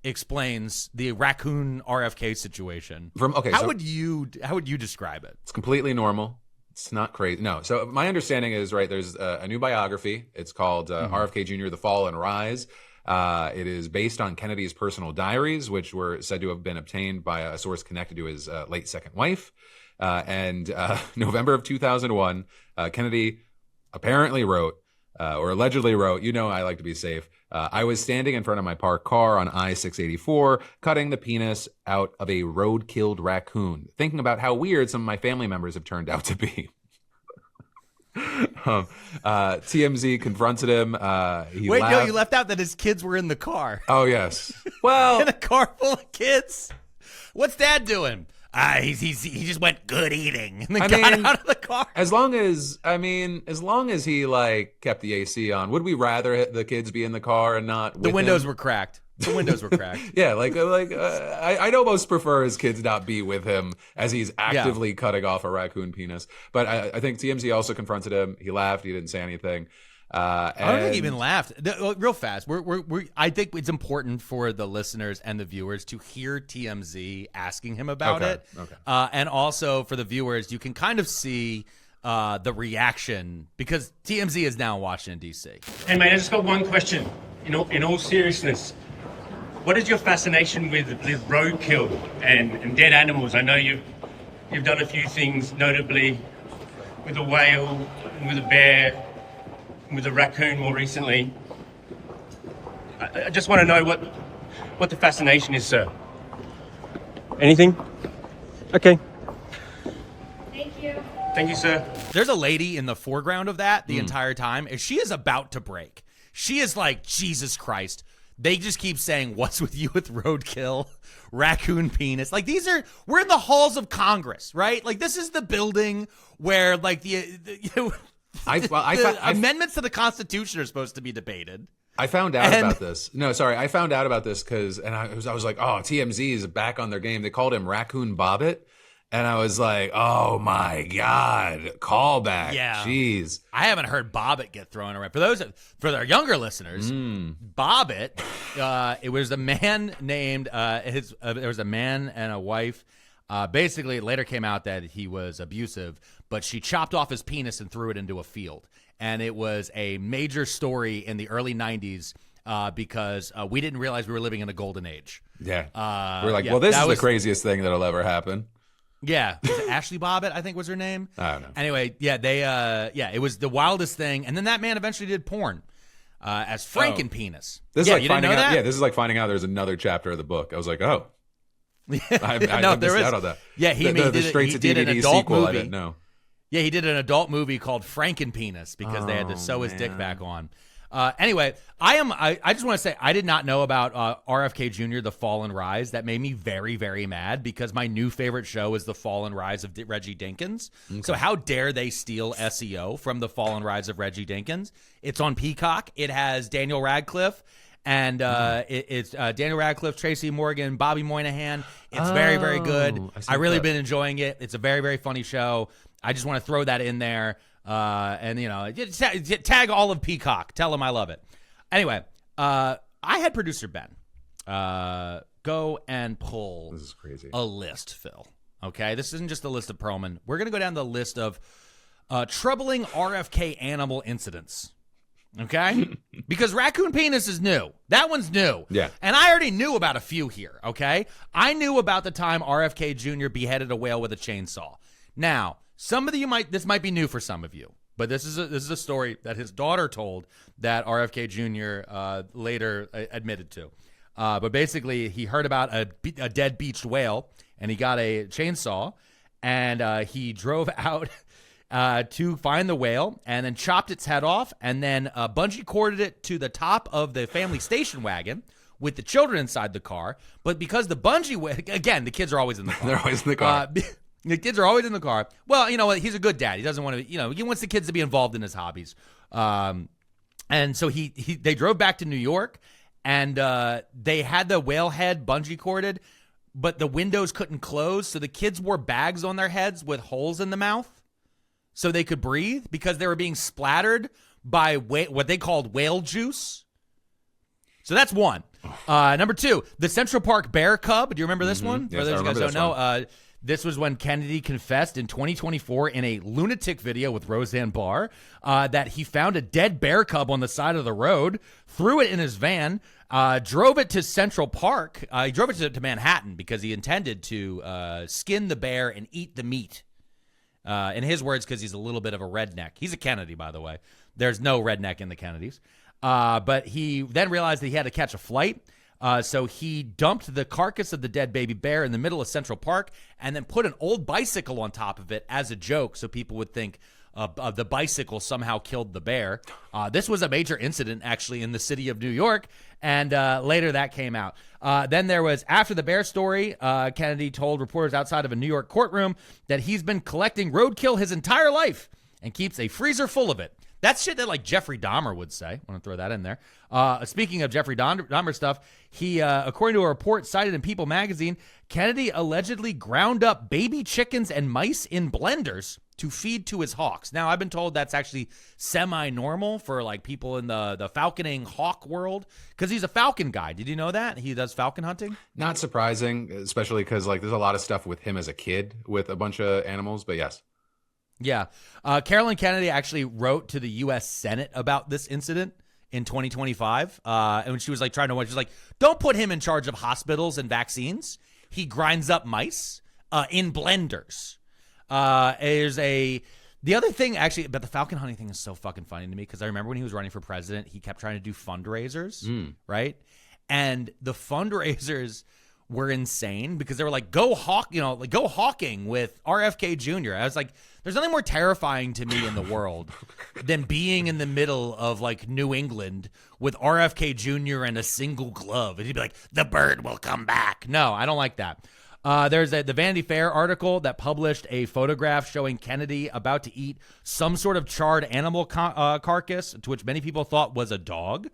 explains the raccoon RFK situation. How would you describe it? It's completely normal. It's not crazy. No. So my understanding is, right, there's a new biography. It's called RFK Jr., The Fall and Rise. It is based on Kennedy's personal diaries, which were said to have been obtained by a source connected to his late second wife. And November of 2001, Kennedy apparently wrote, or allegedly wrote, I like to be safe. I was standing in front of my parked car on I-684, cutting the penis out of a road-killed raccoon, thinking about how weird some of my family members have turned out to be. TMZ confronted him. You left out that his kids were in the car. Oh, yes. Well, in a car full of kids. What's Dad doing? He just went good eating and then got out of the car. As long as he kept the AC on, would we rather the kids be in the car and not with the windows were cracked? The windows were cracked. Yeah, I know most prefer his kids not be with him as he's actively cutting off a raccoon penis. But I think TMZ also confronted him. He laughed. He didn't say anything. I don't think he even laughed. Real fast. I think it's important for the listeners and the viewers to hear TMZ asking him about it. Okay. And also for the viewers, you can kind of see the reaction because TMZ is now in Washington, D.C. Hey, mate, I just got one question. In all seriousness, what is your fascination with roadkill and dead animals? I know you've done a few things, notably with a whale, and with a bear, and with a raccoon more recently. I just want to know what the fascination is, sir. Anything? Okay. Thank you. Thank you, sir. There's a lady in the foreground of that the entire time, and she is about to break. She is like, Jesus Christ. They just keep saying, what's with you with roadkill, raccoon penis? Like, we're in the halls of Congress, right? Like, this is the building where, like, the amendments to the Constitution are supposed to be debated. I found out about this. No, sorry. I found out about this because I was like, oh, TMZ is back on their game. They called him Raccoon Bobbit. And I was like, oh, my God. Callback. Yeah. Jeez. I haven't heard Bobbit get thrown around. For our younger listeners, Bobbit, it was a man named, there was a man and a wife. Basically, it later came out that he was abusive, but she chopped off his penis and threw it into a field. And it was a major story in the early 90s because we didn't realize we were living in a golden age. Yeah. We're like, well, this is the craziest thing that'll ever happen. Yeah. Was it Ashley Bobbitt, I think was her name? I don't know. Anyway, it was the wildest thing. And then that man eventually did porn as Frankenpenis. This is you like didn't finding know out. that? Yeah, this is like finding out there's another chapter of the book. I was like, oh. I No, missed out on that. Yeah, he did the straight to did an DVD adult sequel. movie. I didn't know. Yeah, he did an adult movie called Frankenpenis because they had to sew his dick back on. Anyway, I just want to say I did not know about RFK Jr., The Fall and Rise. That made me very, very mad because my new favorite show is The Fall and Rise of Reggie Dinkins. Okay. So how dare they steal SEO from The Fall and Rise of Reggie Dinkins? It's on Peacock. It has Daniel Radcliffe. And it's Daniel Radcliffe, Tracy Morgan, Bobby Moynihan. It's very, very good. I've really been enjoying it. It's a very, very funny show. I just want to throw that in there. And, tag all of Peacock. Tell them I love it. Anyway, I had producer Ben go and pull This is crazy. a list, Phil. Okay? This isn't just a list of Pearlman. We're going to go down the list of troubling RFK animal incidents. Okay? Because raccoon penis is new. That one's new. Yeah. And I already knew about a few here, okay? I knew about the time RFK Jr. beheaded a whale with a chainsaw. Now, some of you this might be new for some of you, but this is a story that his daughter told that RFK Jr. Later admitted to. But basically, he heard about a dead beached whale, and he got a chainsaw, and he drove out to find the whale, and then chopped its head off, and then bungee corded it to the top of the family station wagon with the children inside the car. But because the bungee again, the kids are always in the car. They're always in the car. The kids are always in the car. Well, you know what? He's a good dad. He doesn't want to, he wants the kids to be involved in his hobbies. And so they drove back to New York, and they had the whale head bungee corded, but the windows couldn't close, so the kids wore bags on their heads with holes in the mouth so they could breathe because they were being splattered by what they called whale juice. So that's one. Number two, the Central Park bear cub. Do you remember this one? Yes, For those I of you guys remember don't this know, this was when Kennedy confessed in 2024 in a lunatic video with Roseanne Barr that he found a dead bear cub on the side of the road, threw it in his van, drove it to Central Park. He drove it to Manhattan because he intended to skin the bear and eat the meat. In his words, because he's a little bit of a redneck. He's a Kennedy, by the way. There's no redneck in the Kennedys. But he then realized that he had to catch a flight. So he dumped the carcass of the dead baby bear in the middle of Central Park and then put an old bicycle on top of it as a joke so people would think the bicycle somehow killed the bear. This was a major incident, actually, in the city of New York, and later that came out. Then there was, after the bear story, Kennedy told reporters outside of a New York courtroom that he's been collecting roadkill his entire life and keeps a freezer full of it. That's shit that like Jeffrey Dahmer would say. I want to throw that in there. Speaking of Jeffrey Dahmer stuff, he, according to a report cited in People magazine, Kennedy allegedly ground up baby chickens and mice in blenders to feed to his hawks. Now, I've been told that's actually semi-normal for like people in the falconing hawk world because he's a falcon guy. Did you know that? He does falcon hunting? Not surprising, especially because like there's a lot of stuff with him as a kid with a bunch of animals, but yes. Yeah. Carolyn Kennedy actually wrote to the U.S. Senate about this incident in 2025. And when she was like trying to watch, she was like, don't put him in charge of hospitals and vaccines. He grinds up mice in blenders. The other thing actually about the falcon hunting thing is so fucking funny to me because I remember when he was running for president, he kept trying to do fundraisers, right? And the fundraisers were insane because they were like, go hawking with RFK Jr. I was like, there's nothing more terrifying to me in the world than being in the middle of like New England with RFK Jr. and a single glove. And he'd be like, the bird will come back. No, I don't like that. There's the Vanity Fair article that published a photograph showing Kennedy about to eat some sort of charred animal carcass, to which many people thought was a dog.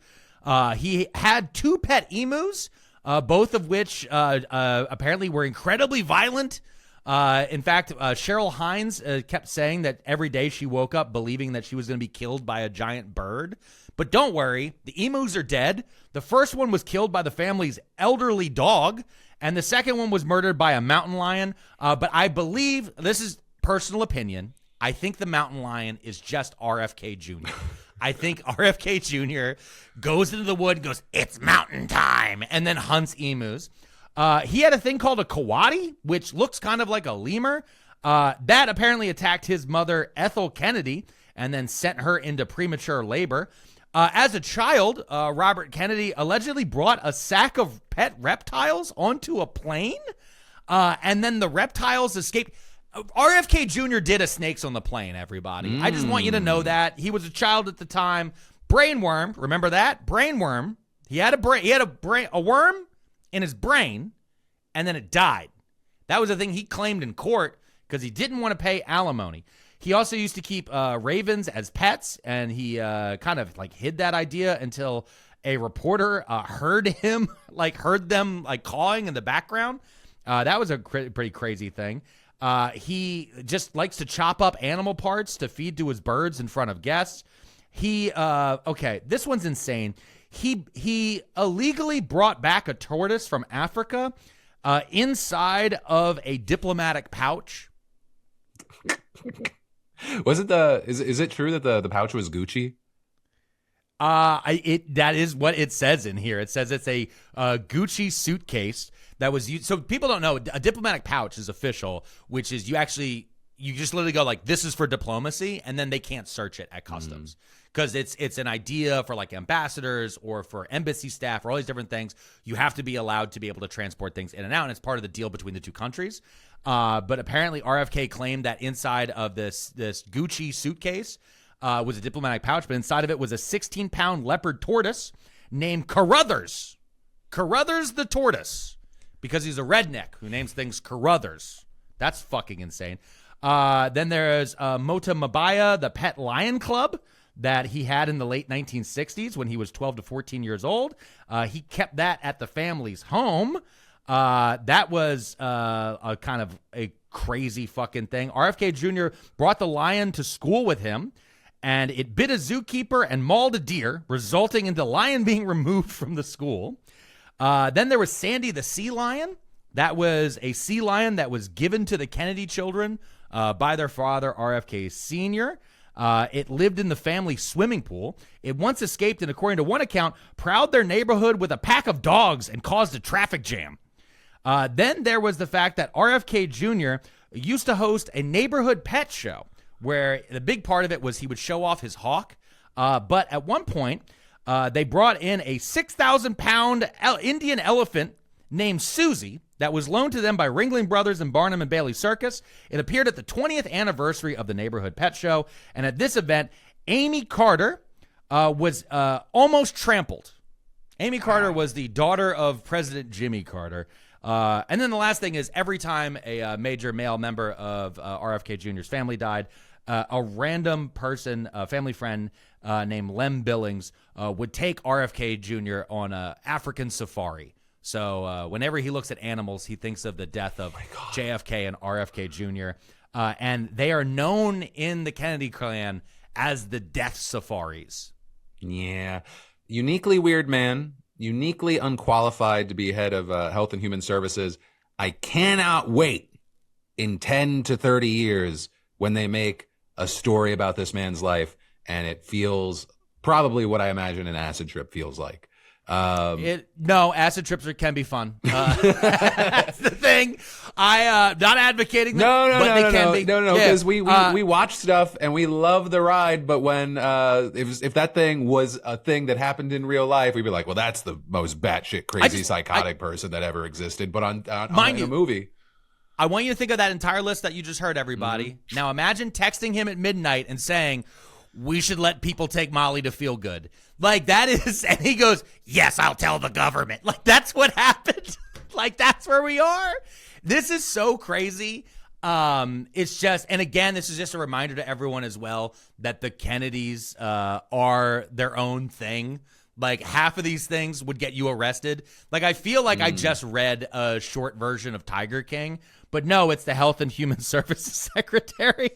He had 2 pet emus, both of which apparently were incredibly violent. In fact, Cheryl Hines kept saying that every day she woke up believing that she was going to be killed by a giant bird. But don't worry, the emus are dead. The first one was killed by the family's elderly dog, and the second one was murdered by a mountain lion. But I believe, this is personal opinion, I think the mountain lion is just RFK Jr. I think RFK Jr. goes into the wood and goes, it's mountain time, and then hunts emus. He had a thing called a coati, which looks kind of like a lemur. That apparently attacked his mother, Ethel Kennedy, and then sent her into premature labor. As a child, Robert Kennedy allegedly brought a sack of pet reptiles onto a plane, and then the reptiles escaped. RFK Jr. did a Snakes on the Plane, everybody. I just want you to know that. He was a child at the time. Brainworm, remember that? Brainworm. He had a worm in his brain, and then it died. That was the thing he claimed in court because he didn't want to pay alimony. He also used to keep ravens as pets, and he kind of like hid that idea until a reporter heard them cawing in the background. That was a pretty crazy thing. He just likes to chop up animal parts to feed to his birds in front of guests. This one's insane. He illegally brought back a tortoise from Africa inside of a diplomatic pouch. Is it true that the pouch was Gucci? That is what it says in here. It says it's a Gucci suitcase that was used. So people don't know, a diplomatic pouch is official, which is you just literally go like, this is for diplomacy, and then they can't search it at customs. Because it's an idea for like ambassadors or for embassy staff or all these different things. You have to be allowed to be able to transport things in and out, and it's part of the deal between the two countries. But apparently RFK claimed that inside of this Gucci suitcase was a diplomatic pouch, but inside of it was a 16-pound leopard tortoise named Carruthers. Carruthers the tortoise, because he's a redneck who names things Carruthers. That's fucking insane. Then there's Mota Mabaya, the pet lion club that he had in the late 1960s when he was 12 to 14 years old. He kept that at the family's home. That was a kind of a crazy fucking thing. RFK Jr. brought the lion to school with him, and it bit a zookeeper and mauled a deer, resulting in the lion being removed from the school. Then there was Sandy the sea lion. That was a sea lion that was given to the Kennedy children by their father, RFK Sr. It lived in the family swimming pool. It once escaped and, according to one account, prowled their neighborhood with a pack of dogs and caused a traffic jam. Then there was the fact that RFK Jr. used to host a neighborhood pet show where the big part of it was he would show off his hawk. But at one point, they brought in a 6,000-pound Indian elephant named Susie that was loaned to them by Ringling Brothers and Barnum and Bailey Circus. It appeared at the 20th anniversary of the neighborhood pet show. And at this event, Amy Carter was almost trampled. Amy Carter was the daughter of President Jimmy Carter. And then the last thing is, every time a major male member of RFK Jr.'s family died, a random person, a family friend named Lem Billings, would take RFK Jr. on a African safari. So whenever he looks at animals, he thinks of the death of JFK and RFK Jr. And they are known in the Kennedy clan as the death safaris. Yeah. Uniquely weird man, uniquely unqualified to be head of Health and Human Services. I cannot wait in 10 to 30 years when they make a story about this man's life and it feels probably what I imagine an acid trip feels like. No, acid trips can be fun. That's the thing. I not advocating them, but they can be. No, because we watch stuff and we love the ride, but when if that thing was a thing that happened in real life, we'd be like, well, that's the most batshit crazy psychotic person that ever existed. But on a movie, I want you to think of that entire list that you just heard, everybody. Mm-hmm. Now imagine texting him at midnight and saying, we should let people take Molly to feel good. Like that is, and he goes, yes, I'll tell the government. Like that's what happened. Like that's where we are. This is so crazy. It's just, and again, this is just a reminder to everyone as well that the Kennedys are their own thing. Like half of these things would get you arrested. Like I feel like I just read a short version of Tiger King, but no, it's the Health and Human Services Secretary.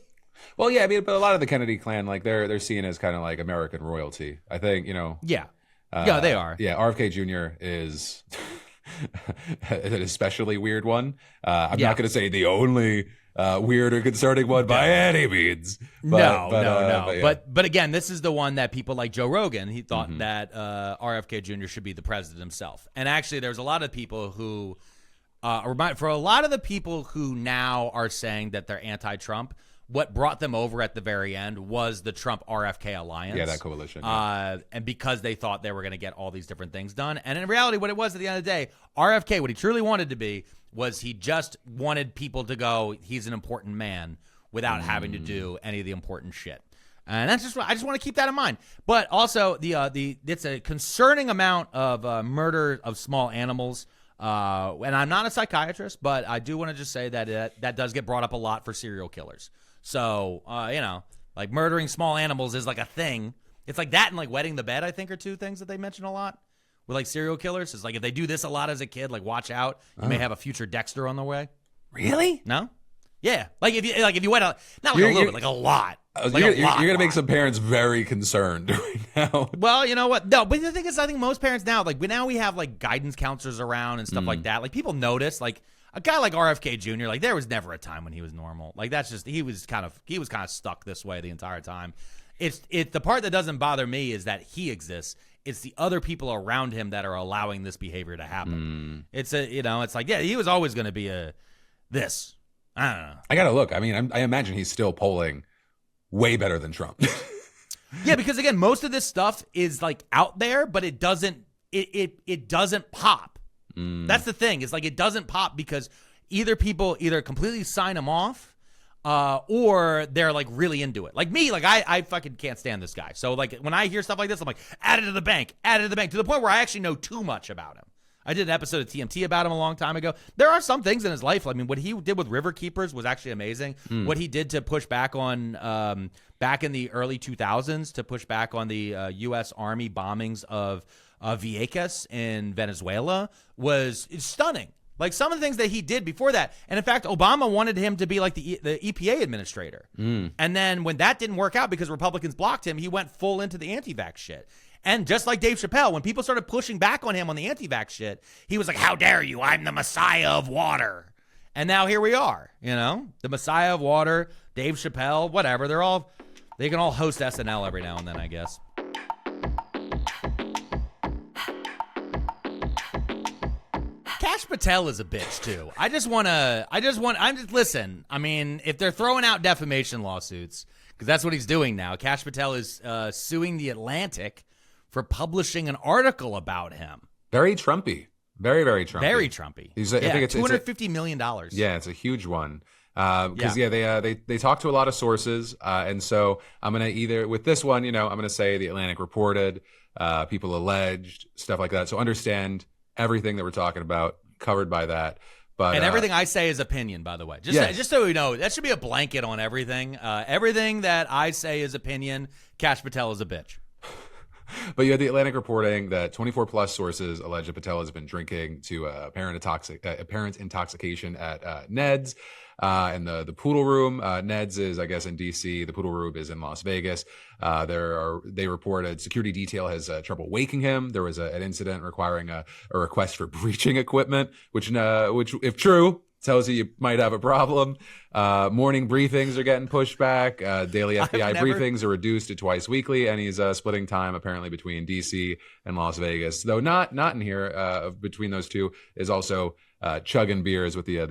Well, yeah, I mean, but a lot of the Kennedy clan, like they're seen as kind of like American royalty. I think, you know. Yeah. Yeah, they are. Yeah, RFK Jr. is an especially weird one. I'm not going to say the only weird or concerning one by any means. But again, this is the one that people like Joe Rogan, he thought that RFK Jr. should be the president himself. And actually, there's a lot of people who, for a lot of the people who now are saying that they're anti-Trump, what brought them over at the very end was the Trump RFK alliance. Yeah, that coalition. And because they thought they were going to get all these different things done. And in reality, what it was at the end of the day, RFK, what he truly wanted to be, was he just wanted people to go, he's an important man without having to do any of the important shit. And that's just, I just want to keep that in mind. But also, it's a concerning amount of murder of small animals. And I'm not a psychiatrist, but I do want to just say that that does get brought up a lot for serial killers. So, like murdering small animals is like a thing. It's like that and like wetting the bed, I think, are two things that they mention a lot with like serial killers. It's like if they do this a lot as a kid, like watch out, you may have a future Dexter on the way. Really? No? Yeah. Like if you wet not like a little bit, like a lot. You're going to make some parents very concerned right now. Well, you know what? No, but the thing is, I think most parents now, like now we have like guidance counselors around and stuff like that. Like people notice, like a guy like RFK Jr., like there was never a time when he was normal. Like that's just he was kind of stuck this way the entire time. It's the part that doesn't bother me is that he exists. It's the other people around him that are allowing this behavior to happen. It's it's like, yeah, he was always going to be this. I don't know. I got to look. I mean, I imagine he's still polling way better than Trump. Yeah, because again, most of this stuff is like out there, but it doesn't pop. That's the thing. It's like it doesn't pop because either people completely sign him off or they're like really into it. Like me, like I fucking can't stand this guy. So like when I hear stuff like this, I'm like, add it to the bank, to the point where I actually know too much about him. I did an episode of TMT about him a long time ago. There are some things in his life. I mean, what he did with River Keepers was actually amazing. What he did to push back on back in the early 2000s to push back on the U.S. Army bombings of Vieques in Venezuela was stunning. Like some of the things that he did before that. And in fact, Obama wanted him to be like the EPA administrator. And then when that didn't work out because Republicans blocked him, he went full into the anti-vax shit. And just like Dave Chappelle, when people started pushing back on him on the anti-vax shit, he was like, how dare you? I'm the Messiah of water. And now here we are, the Messiah of water, Dave Chappelle, whatever. They can all host SNL every now and then, I guess. Kash Patel is a bitch too. Listen, I mean, if they're throwing out defamation lawsuits, because that's what he's doing now. Kash Patel is suing the Atlantic for publishing an article about him. Very Trumpy. Very, very Trumpy. Very Trumpy. I think it's $250 million. Yeah, it's a huge one. Because they talk to a lot of sources, and so I'm gonna either with this one, I'm gonna say the Atlantic reported, people alleged, stuff like that. So understand everything that we're talking about covered by that. But And everything I say is opinion, by the way. Just so we know, that should be a blanket on everything. Everything that I say is opinion. Kash Patel is a bitch. But you had the Atlantic reporting that 24 plus sources allege that Patel has been drinking to apparent intoxication at Ned's and the Poodle Room. Ned's is, I guess, in D.C. The Poodle Room is in Las Vegas. They reported security detail has trouble waking him. There was an incident requiring a request for breaching equipment, which if true, tells you might have a problem. Morning briefings are getting pushed back. Daily FBI briefings are reduced to twice weekly, and he's splitting time apparently between DC and Las Vegas. Though not in here. Between those two is also chugging beers with the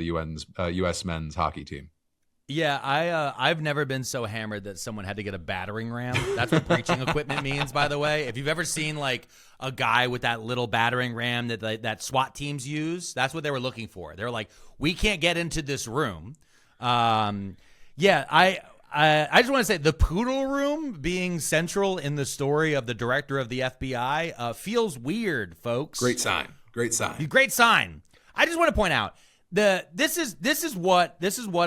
U.S. men's hockey team. Yeah, I've never been so hammered that someone had to get a battering ram. That's what breaching equipment means, by the way. If you've ever seen like a guy with that little battering ram that SWAT teams use, that's what they were looking for. They're like, we can't get into this room. I just want to say the Poodle Room being central in the story of the director of the FBI feels weird, folks. Great sign. Great sign. I just want to point out. This is what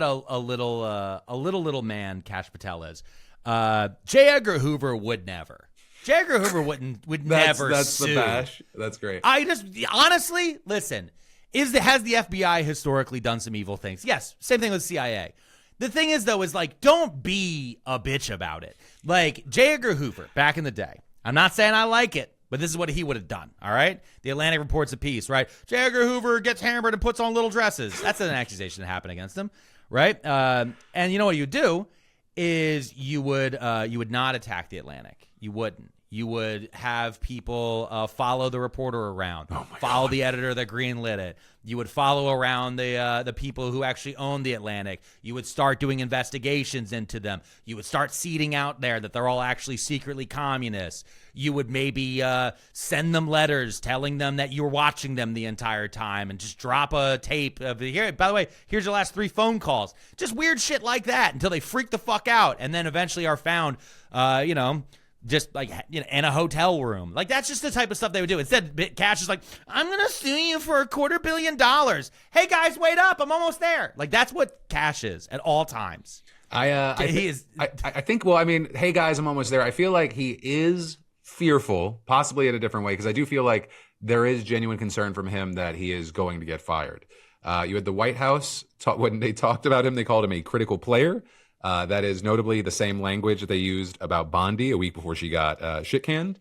a little man Kash Patel is. J. Edgar Hoover would never. J. Edgar Hoover would never that's sue. The bash. That's great. I just honestly listen. Has the FBI historically done some evil things? Yes. Same thing with CIA. The thing is though, is like don't be a bitch about it. Like J. Edgar Hoover back in the day. I'm not saying I like it. But this is what he would have done, all right? The Atlantic reports a piece, right? J. Edgar Hoover gets hammered and puts on little dresses. That's an accusation that happened against him, right? And you know what you would do is you would not attack the Atlantic. You wouldn't. You would have people follow the reporter around, follow the editor that greenlit it. You would follow around the people who actually own the Atlantic. You would start doing investigations into them. You would start seeding out there that they're all actually secretly communists. You would maybe send them letters telling them that you were watching them the entire time and just drop a tape of here. By the way, here's your last 3 phone calls. Just weird shit like that until they freak the fuck out and then eventually are found, just like in a hotel room. Like that's just the type of stuff they would do. Instead, Kash is like, I'm going to sue you for $250 million. Hey guys, wait up. I'm almost there. Like that's what Kash is at all times. I think, well, I mean, hey guys, I'm almost there. I feel like he is fearful, possibly in a different way, because I do feel like there is genuine concern from him that he is going to get fired. You had the White House, when they talked about him, they called him a critical player. That is notably the same language that they used about Bondi a week before she got shit-canned.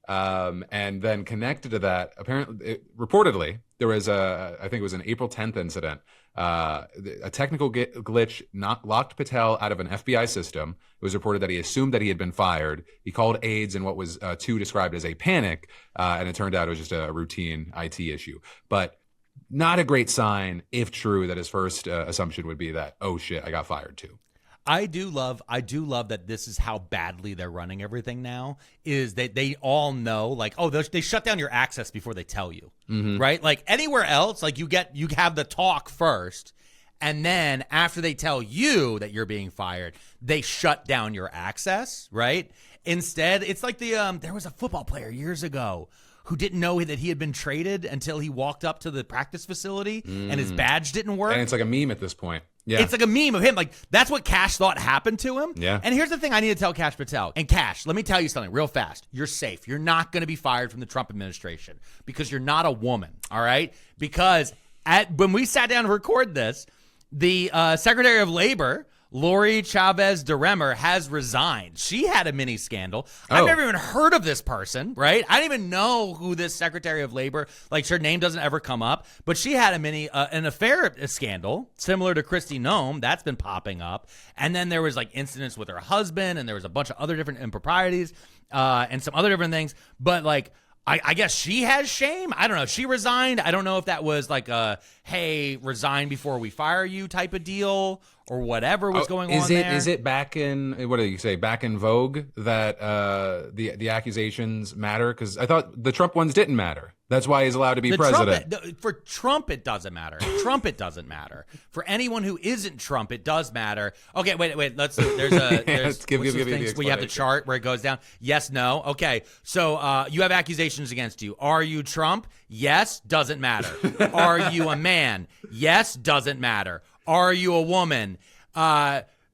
And then connected to that, reportedly, there was I think it was an April 10th incident. A technical glitch locked Patel out of an FBI system. It was reported that he assumed that he had been fired. He called aides in what was described as a panic, and it turned out it was just a routine IT issue. But not a great sign, if true, that his first assumption would be that, oh shit, I got fired too. I do love that this is how badly they're running everything now, is that they all know, like, oh, they shut down your access before they tell you, right? Like anywhere else, like you have the talk first, and then after they tell you that you're being fired, they shut down your access, right? Instead, it's like there was a football player years ago who didn't know that he had been traded until he walked up to the practice facility and his badge didn't work. And it's like a meme at this point. Yeah. It's like a meme of him. Like, that's what Kash thought happened to him. Yeah. And here's the thing I need to tell Kash Patel. And Kash, let me tell you something real fast. You're safe. You're not going to be fired from the Trump administration because you're not a woman, all right? Because when we sat down to record this, the Secretary of Labor, Lori Chavez DeRemer, has resigned. She had a mini scandal. I've never even heard of this person, right? I didn't even know who this Secretary of Labor, like her name doesn't ever come up, but she had an affair scandal similar to Kristi Noem. That's been popping up. And then there was like incidents with her husband, and there was a bunch of other different improprieties and some other different things. But like, I guess she has shame. I don't know. She resigned. I don't know if that was like a, hey, resign before we fire you type of deal, or whatever was going on there. Is it back in, what do you say, back in vogue that the accusations matter? Because I thought the Trump ones didn't matter. That's why he's allowed to be president. For Trump, it doesn't matter. Trump, it doesn't matter. For anyone who isn't Trump, it does matter. Okay, wait. There's give where you have the chart where it goes down. Yes, no. Okay, so you have accusations against you. Are you Trump? Yes, doesn't matter. Are you a man? Yes, doesn't matter. Are you a woman?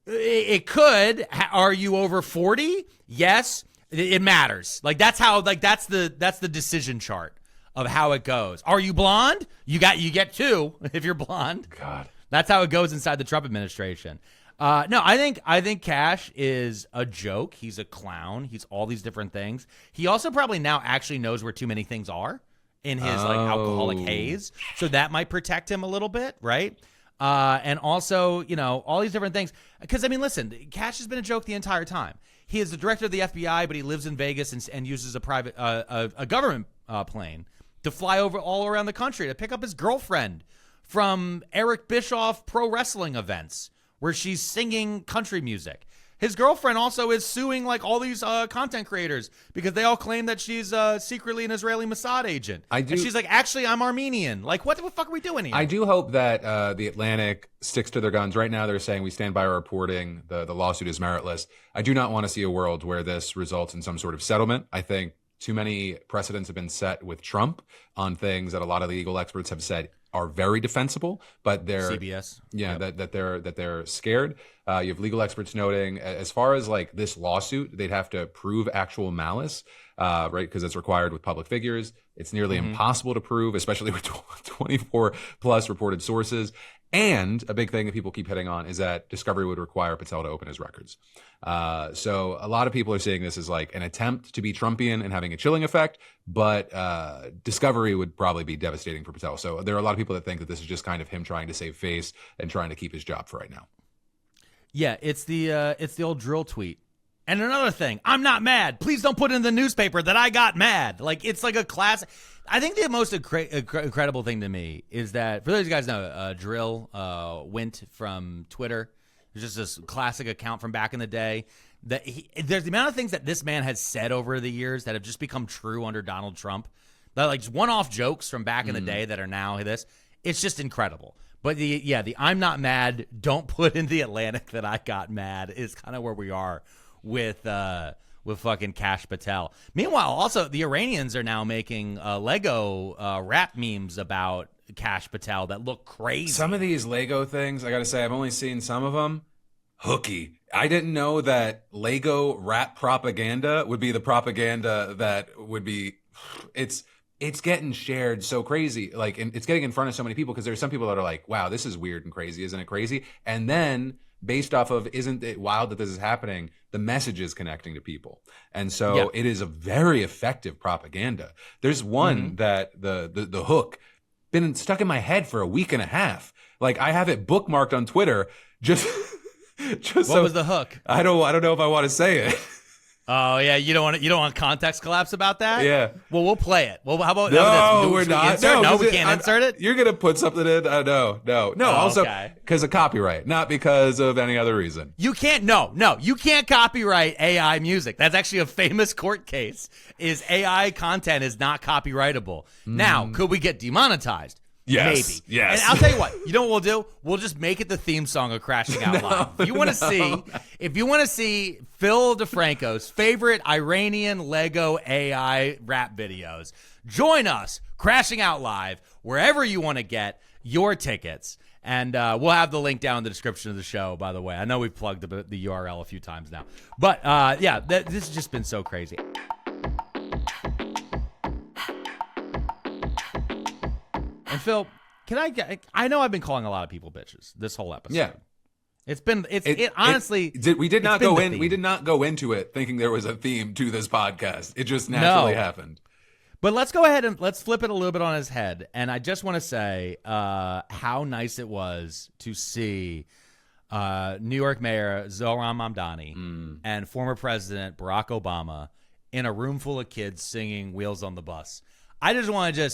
It could. Are you over 40? Yes, it matters. Like that's the decision chart of how it goes. Are you blonde? You get 2 if you're blonde. God. That's how it goes inside the Trump administration. No, I think Kash is a joke. He's a clown. He's all these different things. He also probably now actually knows where too many things are in his alcoholic haze. So that might protect him a little bit, right? And also, all these different things. Because, I mean, listen, Kash has been a joke the entire time. He is the director of the FBI, but he lives in Vegas and uses a private, a government plane to fly over all around the country to pick up his girlfriend from Eric Bischoff pro wrestling events where she's singing country music. His girlfriend also is suing like all these content creators because they all claim that she's secretly an Israeli Mossad agent. And she's like, actually, I'm Armenian. Like, what the fuck are we doing here? I do hope that the Atlantic sticks to their guns. Right now, they're saying we stand by our reporting. The lawsuit is meritless. I do not want to see a world where this results in some sort of settlement. I think too many precedents have been set with Trump on things that a lot of legal experts have said are very defensible, but they're CBS. Yeah, yep. that they're scared. You have legal experts noting, as far as like this lawsuit, they'd have to prove actual malice, right? Because it's required with public figures. It's nearly impossible to prove, especially with 24 plus reported sources. And a big thing that people keep hitting on is that discovery would require Patel to open his records. So a lot of people are seeing this as like an attempt to be Trumpian and having a chilling effect, but discovery would probably be devastating for Patel. So there are a lot of people that think that this is just kind of him trying to save face and trying to keep his job for right now. Yeah, it's the old drill tweet. And another thing, I'm not mad. Please don't put in the newspaper that I got mad. Like, it's like a classic. I think the most incredible thing to me is that, for those of you guys know, Drill went from Twitter. It's just this classic account from back in the day. There's the amount of things that this man has said over the years that have just become true under Donald Trump. That like one-off jokes from back in the day that are now this. It's just incredible. But the I'm not mad, don't put in the Atlantic that I got mad is kind of where we are with fucking Kash Patel. Meanwhile, also the Iranians are now making Lego rap memes about Kash Patel that look crazy. Some of these Lego things, I gotta say, I've only seen some of them. Hooky. I didn't know that Lego rap propaganda would be the propaganda that would be. It's getting shared so crazy, like, and it's getting in front of so many people because there's some people that are like, wow, this is weird and crazy, isn't it crazy? And then based off of, isn't it wild that this is happening, the message is connecting to people. And so it is a very effective propaganda. There's one that the hook been stuck in my head for a week and a half. Like, I have it bookmarked on Twitter just what was the hook? I don't know if I want to say it. Oh yeah, you don't want context collapse about that? Yeah. Well, we'll play it. Well, how about no, we're not. No, we can't insert it. You're gonna put something in. No. Oh, also, okay. Because of copyright, not because of any other reason. You can't. No, you can't copyright AI music. That's actually a famous court case. Is AI content is not copyrightable. Now, could we get demonetized? Yes. Maybe. Yes. And I'll tell you what. You know what we'll do? We'll just make it the theme song of Crashing Out Live. If you want to see Phil DeFranco's favorite Iranian Lego AI rap videos, join us, Crashing Out Live, wherever you want to get your tickets. And we'll have the link down in the description of the show, by the way. I know we've plugged the URL a few times now. But, this has just been so crazy. And Phil, I know I've been calling a lot of people bitches this whole episode. Yeah. We did not go into it thinking there was a theme to this podcast. It just naturally happened. But let's go ahead and let's flip it a little bit on his head. And I just want to say how nice it was to see New York Mayor Zohran Mamdani and former President Barack Obama in a room full of kids singing Wheels on the Bus. I just want to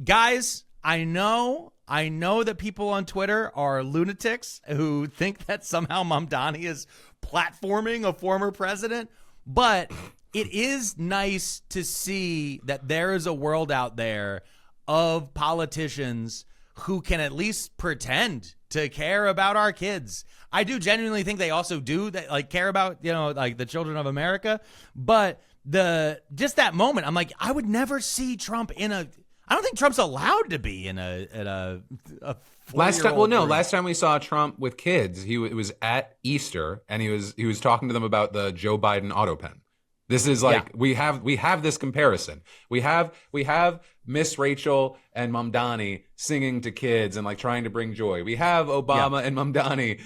guys, I know I know that people on Twitter are lunatics who think that somehow Mamdani is platforming a former president, but it is nice to see that there is a world out there of politicians who can at least pretend to care about our kids. I do genuinely think they also do that, care about, the children of America. But just that moment, I'm like, I would never see Trump I don't think Trump's allowed to be in a Last time group. we saw Trump with kids, it was at Easter, and he was talking to them about the Joe Biden auto pen. This is we have this comparison. We have Miss Rachel and Mamdani singing to kids and trying to bring joy. We have Obama and Mamdani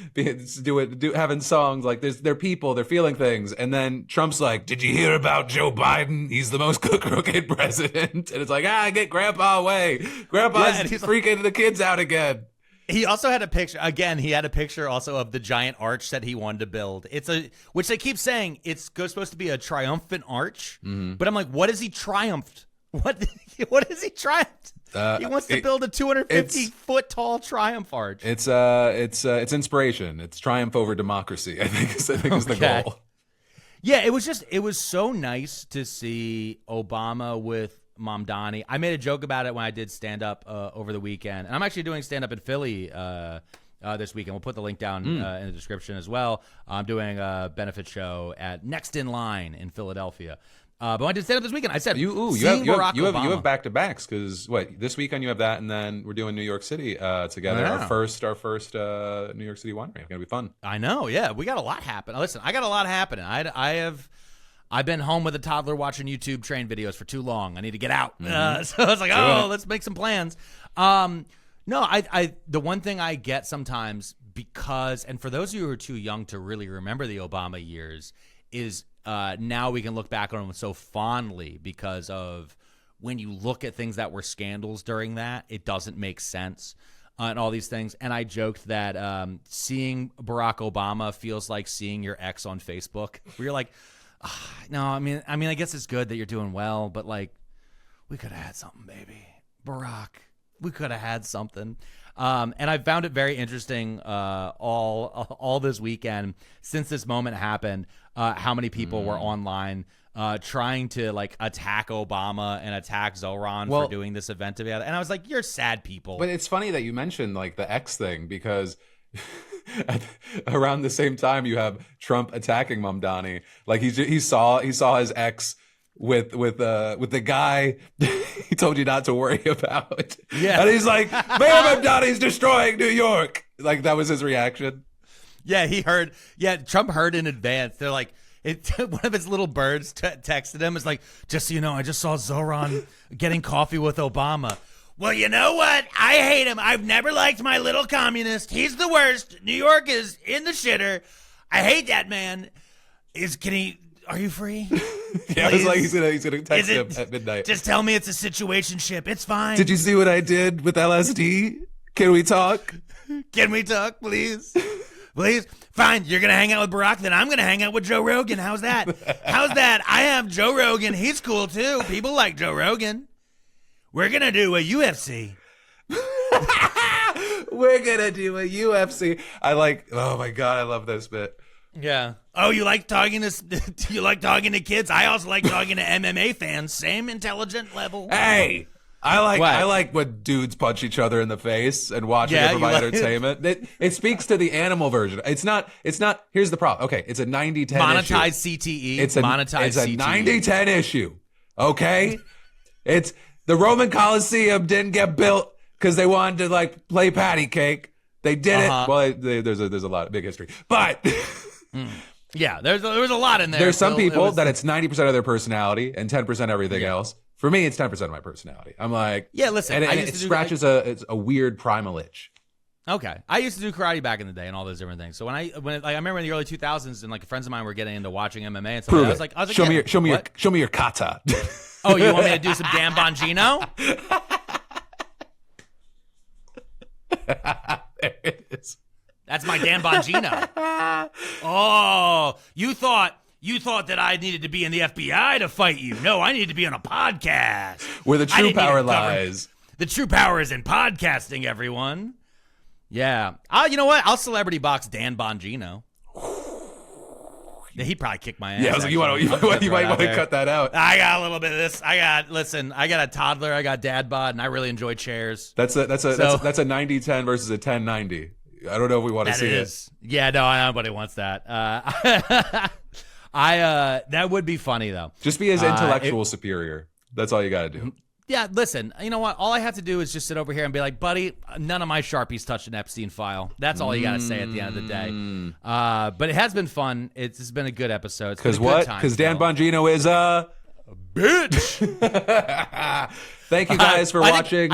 having songs they're people, they're feeling things. And then Trump's like, "Did you hear about Joe Biden? He's the most crooked president." And it's like, get Grandpa away. Grandpa's freaking the kids out again. He also had a picture. Again, he had a picture also of the giant arch that he wanted to build. Which they keep saying it's supposed to be a triumphant arch. Mm-hmm. But I'm like, what has he triumphed? What has he triumphed? He wants to build a 250-foot tall triumph arch. It's inspiration. It's triumph over democracy, I think is the goal. Yeah, it was so nice to see Obama with Mamdani. I made a joke about it when I did stand-up over the weekend. And I'm actually doing stand-up in Philly this weekend. We'll put the link down in the description as well. I'm doing a benefit show at Next in Line in Philadelphia. But when I did stand-up this weekend, I said, you have back-to-backs, because this weekend you have that, and then we're doing New York City together. Yeah. Our first New York City winery. It's going to be fun. I know, yeah. We got a lot happening. Listen, I got a lot happening. I've been home with a toddler watching YouTube train videos for too long. I need to get out. Mm-hmm. So I was like, let's make some plans. The one thing I get sometimes, because, and for those of you who are too young to really remember the Obama years, is now we can look back on them so fondly because of when you look at things that were scandals during that, it doesn't make sense. And all these things. And I joked that seeing Barack Obama feels like seeing your ex on Facebook. Where you're like, no, I mean, I guess it's good that you're doing well, but we could have had something, baby. Barack, we could have had something. And I found it very interesting all this weekend since this moment happened, how many people were online trying to attack Obama and attack Zoran for doing this event together. And I was like, you're sad people. But it's funny that you mentioned the X thing, because around the same time you have Trump attacking Mamdani. He saw his ex with the guy he told you not to worry about. Yeah. And he's like, Mayor Mamdani's destroying New York. That was his reaction. Yeah, he heard. Yeah, Trump heard in advance. They're like, one of his little birds texted him. It's like, just so you know, I just saw Zoran getting coffee with Obama. Well, you know what? I hate him. I've never liked my little communist. He's the worst. New York is in the shitter. I hate that man. Are you free? Yeah, it's like he's gonna text him at midnight. Just tell me it's a situationship. It's fine. Did you see what I did with LSD? Can we talk? Can we talk, please? Please? Fine. You're gonna hang out with Barack, then I'm gonna hang out with Joe Rogan. How's that? I have Joe Rogan. He's cool too. People like Joe Rogan. We're going to do a UFC. We're going to do a UFC. Oh my God, I love this bit. Yeah. Oh, you like talking to kids? I also like talking to MMA fans. Same intelligent level. Hey, I like when dudes punch each other in the face and watching it for my entertainment. It speaks to the animal version. It's not, here's the problem. Okay, it's a 90-10 issue. Monetized CTE. It's a 90-10 issue. Okay? The Roman Colosseum didn't get built because they wanted to play patty cake. They did it. Well, there's a big history, but yeah, there was a lot in there. There's some people that it's 90% of their personality and 10% everything else. For me, it's 10% of my personality. I'm like, yeah, listen, and it scratches it's a weird primal itch. Okay, I used to do karate back in the day and all those different things. So when I remember in the early 2000s and friends of mine were getting into watching MMA and stuff. I was like, show me your kata. Oh, you want me to do some Dan Bongino? There it is. That's my Dan Bongino. Oh, you thought that I needed to be in the FBI to fight you? No, I needed to be on a podcast where the true power lies. The true power is in podcasting, everyone. Yeah. You know what? I'll celebrity box Dan Bongino. Yeah, he'd probably kick my ass. Yeah, I was like, you might want to cut that out. I got a little bit of this. I got a toddler. I got dad bod, and I really enjoy chairs. That's a 90-10 versus a 10-90. I don't know if we want to see it. Yeah, no, nobody wants that. That would be funny though. Just be his intellectual superior. That's all you got to do. Yeah, listen, you know what? All I have to do is just sit over here and be like, buddy, none of my Sharpies touched an Epstein file. That's all you got to say at the end of the day. But it has been fun. It's been a good episode. Because what? Because Dan Bongino is a bitch. Thank you guys for watching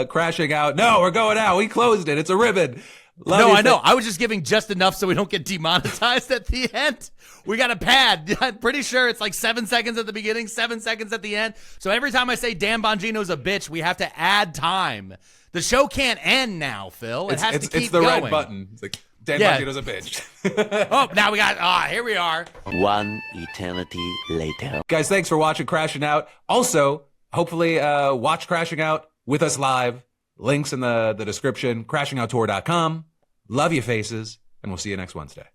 Crashing Out. No, we're going out. We closed it. It's a ribbon. I know. I was just giving just enough so we don't get demonetized at the end. We got a pad. I'm pretty sure it's like 7 seconds at the beginning, 7 seconds at the end. So every time I say Dan Bongino's a bitch, we have to add time. The show can't end now, Phil. It has to keep going. It's the red button. It's like, Dan Bongino's a bitch. Oh, now we got, here we are. One eternity later. Guys, thanks for watching Crashing Out. Also, hopefully watch Crashing Out with us live. Links in the description, crashingoutour.com. Love you faces, and we'll see you next Wednesday.